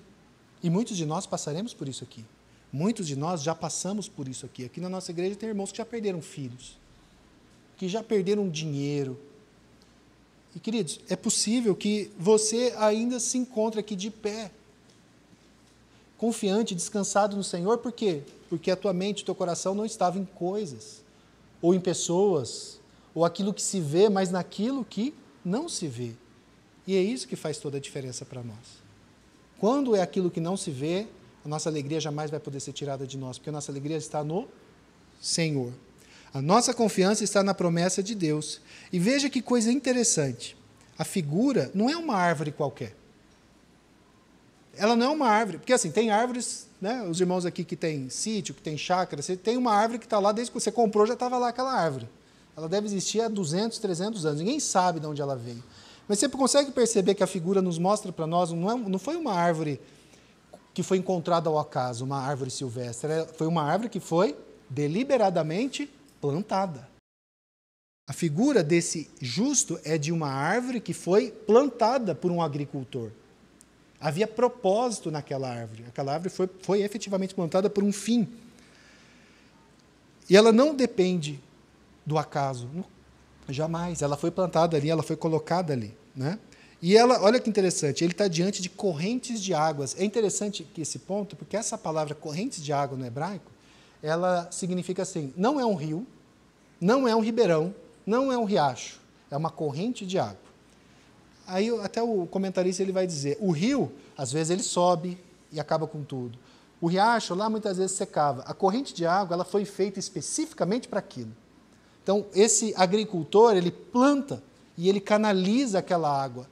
E muitos de nós passaremos por isso aqui. Muitos de nós já passamos por isso aqui. Aqui na nossa igreja tem irmãos que já perderam filhos, que já perderam dinheiro. E, queridos, é possível que você ainda se encontre aqui de pé, confiante, descansado no Senhor, por quê? Porque a tua mente, o teu coração não estava em coisas, ou em pessoas, ou aquilo que se vê, mas naquilo que não se vê. E é isso que faz toda a diferença para nós. Quando é aquilo que não se vê, a nossa alegria jamais vai poder ser tirada de nós, porque a nossa alegria está no Senhor. A nossa confiança está na promessa de Deus. E veja que coisa interessante. A figura não é uma árvore qualquer. Ela não é uma árvore, porque assim, tem árvores, né, os irmãos aqui que tem sítio, que tem chácara, você tem uma árvore que está lá, desde que você comprou já estava lá aquela árvore. Ela deve existir há 200, 300 anos, ninguém sabe de onde ela veio. Mas você consegue perceber que a figura nos mostra para nós, não foi uma árvore que foi encontrada ao acaso, uma árvore silvestre, foi uma árvore que foi deliberadamente plantada. A figura desse justo é de uma árvore que foi plantada por um agricultor. Havia propósito naquela árvore. Aquela árvore foi efetivamente plantada por um fim. E ela não depende do acaso. Jamais. Ela foi plantada ali, ela foi colocada ali. Né? E ela, olha que interessante, ele está diante de correntes de águas. É interessante que esse ponto, porque essa palavra correntes de água no hebraico, ela significa assim, não é um rio, não é um ribeirão, não é um riacho, é uma corrente de água. Aí até o comentarista ele vai dizer, o rio, às vezes ele sobe e acaba com tudo. O riacho lá muitas vezes secava. A corrente de água ela foi feita especificamente para aquilo. Então esse agricultor ele planta e ele canaliza aquela água.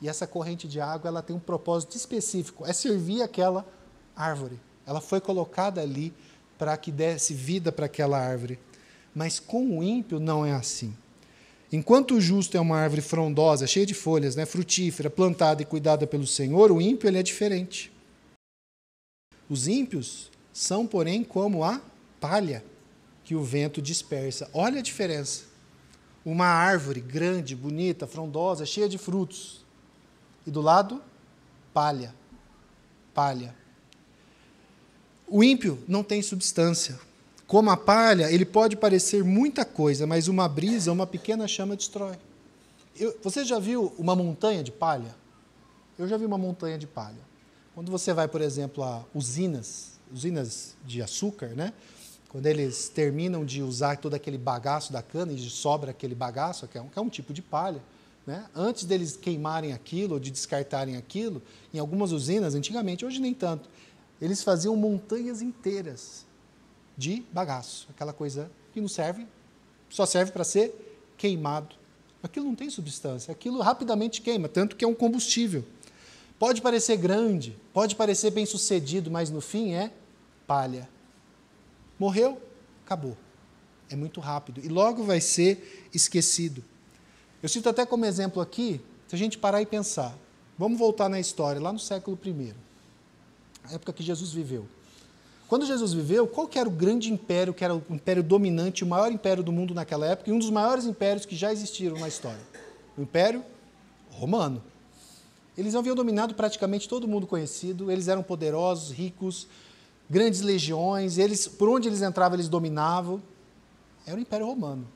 E essa corrente de água ela tem um propósito específico, é servir aquela árvore. Ela foi colocada ali para que desse vida para aquela árvore. Mas com o ímpio não é assim. Enquanto o justo é uma árvore frondosa, cheia de folhas, né, frutífera, plantada e cuidada pelo Senhor, o ímpio ele é diferente. Os ímpios são, porém, como a palha que o vento dispersa. Olha a diferença. Uma árvore grande, bonita, frondosa, cheia de frutos. E do lado, palha. Palha. O ímpio não tem substância. Como a palha, ele pode parecer muita coisa, mas uma brisa, uma pequena chama destrói. Você já viu uma montanha de palha? Eu já vi uma montanha de palha. Quando você vai, por exemplo, a usinas de açúcar, né? Quando eles terminam de usar todo aquele bagaço da cana e sobra aquele bagaço, que é um tipo de palha, né? Antes deles queimarem aquilo ou de descartarem aquilo, em algumas usinas, antigamente, hoje nem tanto, eles faziam montanhas inteiras de bagaço, aquela coisa que não serve, só serve para ser queimado. Aquilo não tem substância, aquilo rapidamente queima, tanto que é um combustível. Pode parecer grande, pode parecer bem-sucedido, mas no fim é palha. Morreu, acabou. É muito rápido e logo vai ser esquecido. Eu cito até como exemplo aqui, se a gente parar e pensar, vamos voltar na história, lá no século I, a época que Jesus viveu. Quando Jesus viveu, qual que era o grande império, que era o império dominante, o maior império do mundo naquela época, e um dos maiores impérios que já existiram na história? O Império Romano. Eles haviam dominado praticamente todo mundo conhecido, eles eram poderosos, ricos, grandes legiões, por onde eles entravam, eles dominavam. Era o Império Romano.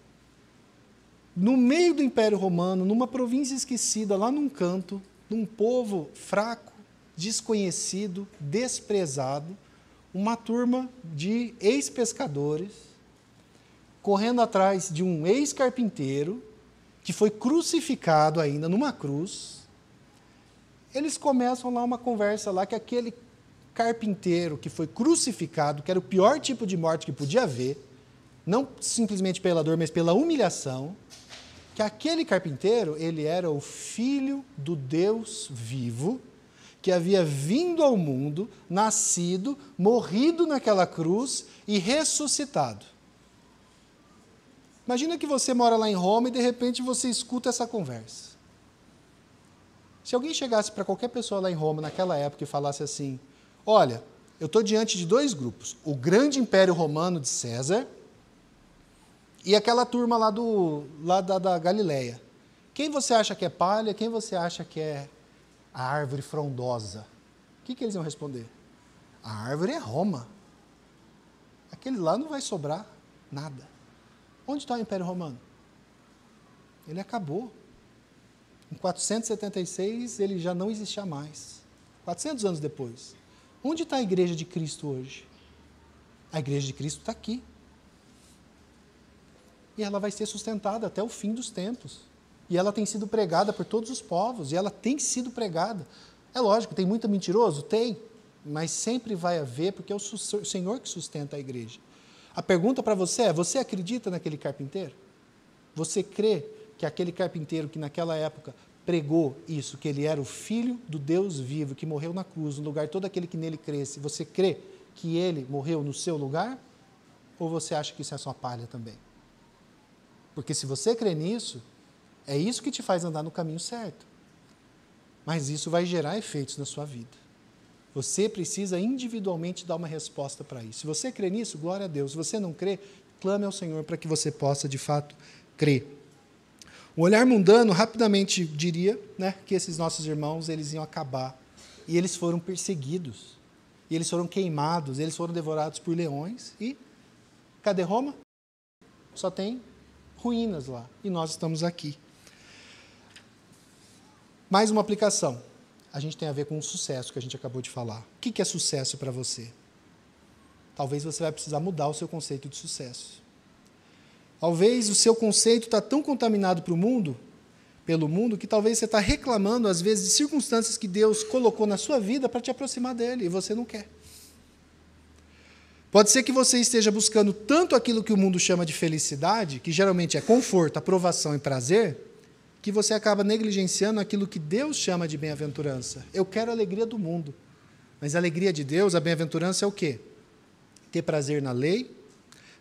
no meio do Império Romano, numa província esquecida, lá num canto, num povo fraco, desconhecido, desprezado, uma turma de ex-pescadores, correndo atrás de um ex-carpinteiro, que foi crucificado ainda numa cruz. Eles começam lá uma conversa lá que aquele carpinteiro que foi crucificado, que era o pior tipo de morte que podia haver, não simplesmente pela dor, mas pela humilhação, que aquele carpinteiro, ele era o filho do Deus vivo, que havia vindo ao mundo, nascido, morrido naquela cruz e ressuscitado. Imagina que você mora lá em Roma e de repente você escuta essa conversa. Se alguém chegasse para qualquer pessoa lá em Roma naquela época e falasse assim, olha, eu estou diante de dois grupos, o grande Império Romano de César e aquela turma lá da Galileia. Quem você acha que é palha, quem você acha que é a árvore frondosa? O que eles iam responder? A árvore é Roma. Aquele lá não vai sobrar nada. Onde está o Império Romano? Ele acabou. Em 476 ele já não existia mais. 400 anos depois. Onde está a igreja de Cristo hoje? A igreja de Cristo está aqui. E ela vai ser sustentada até o fim dos tempos. E ela tem sido pregada por todos os povos. E ela tem sido pregada. É lógico, tem muito mentiroso? Tem. Mas sempre vai haver, porque é o Senhor que sustenta a igreja. A pergunta para você é, você acredita naquele carpinteiro? Você crê que aquele carpinteiro que naquela época pregou isso, que ele era o Filho do Deus vivo, que morreu na cruz, no lugar de todo aquele que nele cresce, você crê que ele morreu no seu lugar? Ou você acha que isso é só palha também? Porque se você crê nisso, é isso que te faz andar no caminho certo. Mas isso vai gerar efeitos na sua vida. Você precisa individualmente dar uma resposta para isso. Se você crê nisso, glória a Deus. Se você não crê, clame ao Senhor para que você possa, de fato, crer. O olhar mundano rapidamente diria, né, que esses nossos irmãos eles iam acabar. E eles foram perseguidos. E eles foram queimados. Eles foram devorados por leões. E cadê Roma? Só tem ruínas lá. E nós estamos aqui. Mais uma aplicação. A gente tem a ver com o sucesso que a gente acabou de falar. O que é sucesso para você? Talvez você vai precisar mudar o seu conceito de sucesso. Talvez o seu conceito está tão contaminado pelo mundo, que talvez você está reclamando, às vezes, de circunstâncias que Deus colocou na sua vida para te aproximar dele, e você não quer. Pode ser que você esteja buscando tanto aquilo que o mundo chama de felicidade, que geralmente é conforto, aprovação e prazer, que você acaba negligenciando aquilo que Deus chama de bem-aventurança. Eu quero a alegria do mundo, mas a alegria de Deus, a bem-aventurança é o quê? Ter prazer na lei,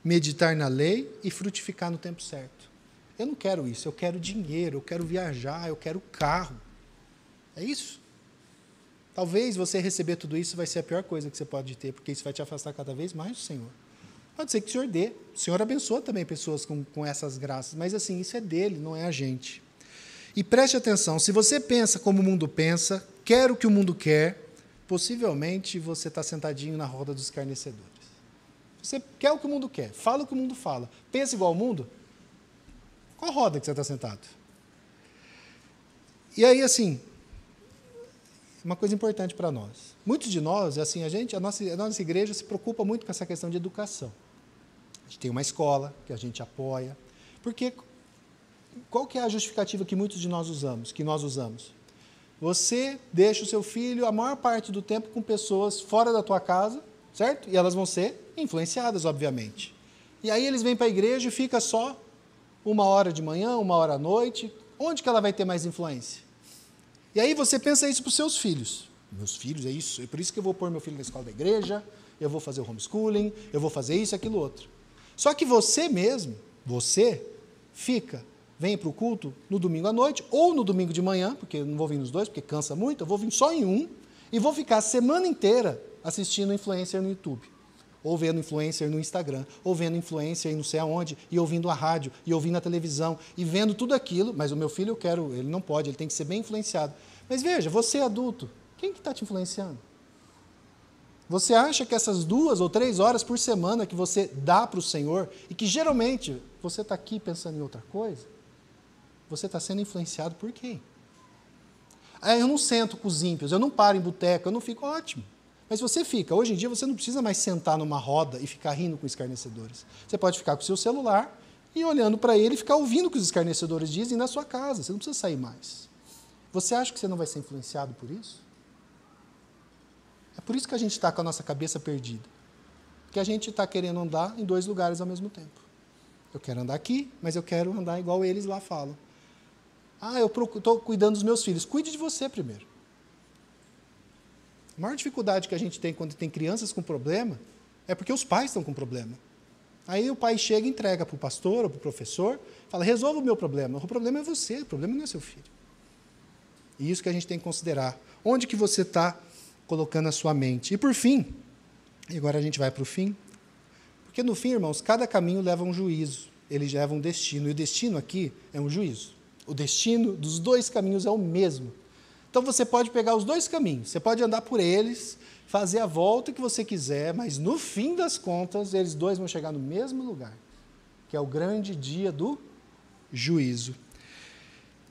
meditar na lei e frutificar no tempo certo. Eu não quero isso, eu quero dinheiro, eu quero viajar, eu quero carro. É isso? Talvez você receber tudo isso vai ser a pior coisa que você pode ter, porque isso vai te afastar cada vez mais do Senhor. Pode ser que o Senhor dê. O Senhor abençoa também pessoas com essas graças, mas assim, isso é dele, não é a gente. E preste atenção, se você pensa como o mundo pensa, quer o que o mundo quer, possivelmente você está sentadinho na roda dos escarnecedores. Você quer o que o mundo quer, fala o que o mundo fala, pensa igual ao mundo, qual roda que você está sentado? E aí, assim, uma coisa importante para nós. Muitos de nós, assim, a nossa igreja se preocupa muito com essa questão de educação. A gente tem uma escola que a gente apoia, porque qual que é a justificativa que muitos de nós usamos? Você deixa o seu filho a maior parte do tempo com pessoas fora da tua casa, certo? E elas vão ser influenciadas, obviamente. E aí eles vêm para a igreja e fica só 1 hora de manhã, 1 hora à noite. Onde que ela vai ter mais influência? E aí você pensa isso para os seus filhos. Meus filhos, é isso. É por isso que eu vou pôr meu filho na escola da igreja, eu vou fazer o homeschooling, eu vou fazer isso, aquilo, outro. Só que você mesmo, vem para o culto no domingo à noite, ou no domingo de manhã, porque eu não vou vir nos dois, porque cansa muito, eu vou vir só em um, e vou ficar a semana inteira assistindo influencer no YouTube, ou vendo influencer no Instagram, ou vendo influencer não sei aonde, e ouvindo a rádio, e ouvindo a televisão, e vendo tudo aquilo, mas o meu filho ele não pode, ele tem que ser bem influenciado. Mas veja, você é adulto, quem que está te influenciando? Você acha que essas 2 ou 3 horas por semana que você dá para o Senhor, e que geralmente você está aqui pensando em outra coisa, Você está sendo influenciado por quem? Eu não sento com os ímpios, eu não paro em boteco, eu não fico, ótimo. Mas você fica, hoje em dia você não precisa mais sentar numa roda e ficar rindo com escarnecedores. Você pode ficar com o seu celular e olhando para ele e ficar ouvindo o que os escarnecedores dizem na sua casa. Você não precisa sair mais. Você acha que você não vai ser influenciado por isso? É por isso que a gente está com a nossa cabeça perdida. Porque a gente está querendo andar em 2 lugares ao mesmo tempo. Eu quero andar aqui, mas eu quero andar igual eles lá falam. Eu estou cuidando dos meus filhos. Cuide de você primeiro. A maior dificuldade que a gente tem quando tem crianças com problema é porque os pais estão com problema. Aí o pai chega e entrega para o pastor ou para o professor, fala, resolva o meu problema. O problema é você, o problema não é seu filho. E isso que a gente tem que considerar. Onde que você está colocando a sua mente? E por fim, e agora a gente vai para o fim, porque no fim, irmãos, cada caminho leva a um juízo, ele leva um destino, e o destino aqui é um juízo. O destino dos 2 caminhos é o mesmo. Então você pode pegar os 2 caminhos, você pode andar por eles, fazer a volta que você quiser, mas no fim das contas, eles 2 vão chegar no mesmo lugar, que é o grande dia do juízo.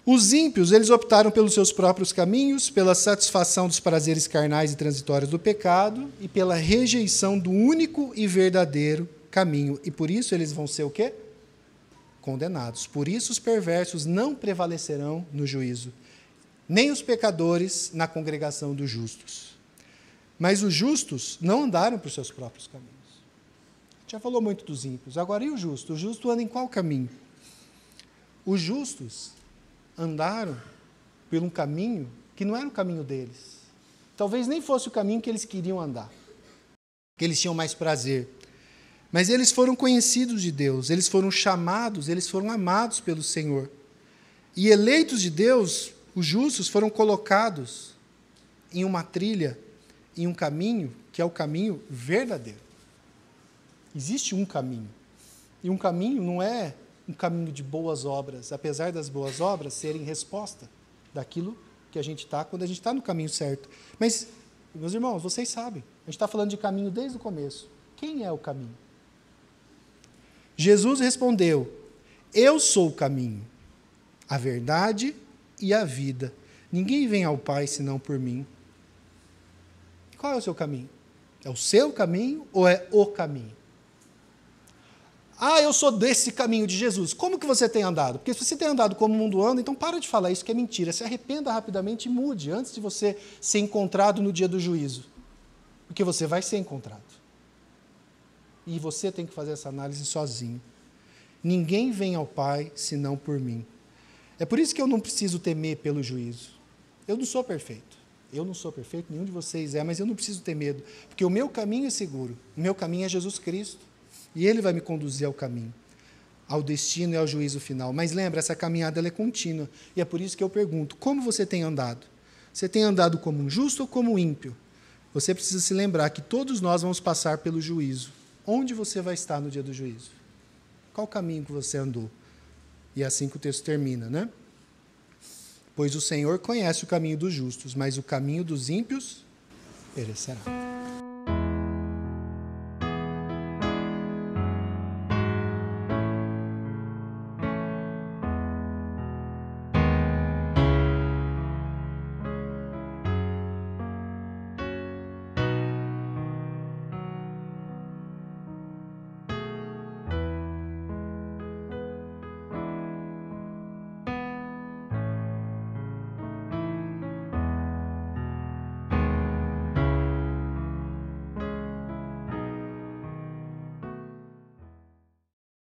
Os ímpios, eles optaram pelos seus próprios caminhos, pela satisfação dos prazeres carnais e transitórios do pecado e pela rejeição do único e verdadeiro caminho. E por isso eles vão ser o quê? Condenados. Por isso os perversos não prevalecerão no juízo, nem os pecadores na congregação dos justos. Mas os justos não andaram por seus próprios caminhos. A gente já falou muito dos ímpios. Agora, e o justo? O justo anda em qual caminho? Os justos andaram por um caminho que não era o caminho deles. Talvez nem fosse o caminho que eles queriam andar, que eles tinham mais prazer. Mas eles foram conhecidos de Deus, eles foram chamados, eles foram amados pelo Senhor. E eleitos de Deus, os justos foram colocados em uma trilha, em um caminho que é o caminho verdadeiro. Existe um caminho. E um caminho não é um caminho de boas obras, apesar das boas obras serem resposta daquilo que a gente está, quando a gente está no caminho certo. Mas, meus irmãos, vocês sabem, a gente está falando de caminho desde o começo. Quem é o caminho? Jesus respondeu, eu sou o caminho, a verdade e a vida. Ninguém vem ao Pai senão por mim. Qual é o seu caminho? É o seu caminho ou é o caminho? Eu sou desse caminho de Jesus. Como que você tem andado? Porque se você tem andado como o mundo anda, então para de falar isso que é mentira. Se arrependa rapidamente e mude antes de você ser encontrado no dia do juízo. Porque você vai ser encontrado. E você tem que fazer essa análise sozinho. Ninguém vem ao Pai senão por mim. É por isso que eu não preciso temer pelo juízo. Eu não sou perfeito. Eu não sou perfeito, nenhum de vocês é, mas eu não preciso ter medo. Porque o meu caminho é seguro. O meu caminho é Jesus Cristo. E Ele vai me conduzir ao caminho, ao destino e ao juízo final. Mas lembra, essa caminhada ela é contínua. E é por isso que eu pergunto, como você tem andado? Você tem andado como um justo ou como um ímpio? Você precisa se lembrar que todos nós vamos passar pelo juízo. Onde você vai estar no dia do juízo? Qual caminho que você andou? E é assim que o texto termina, né? Pois o Senhor conhece o caminho dos justos, mas o caminho dos ímpios perecerá.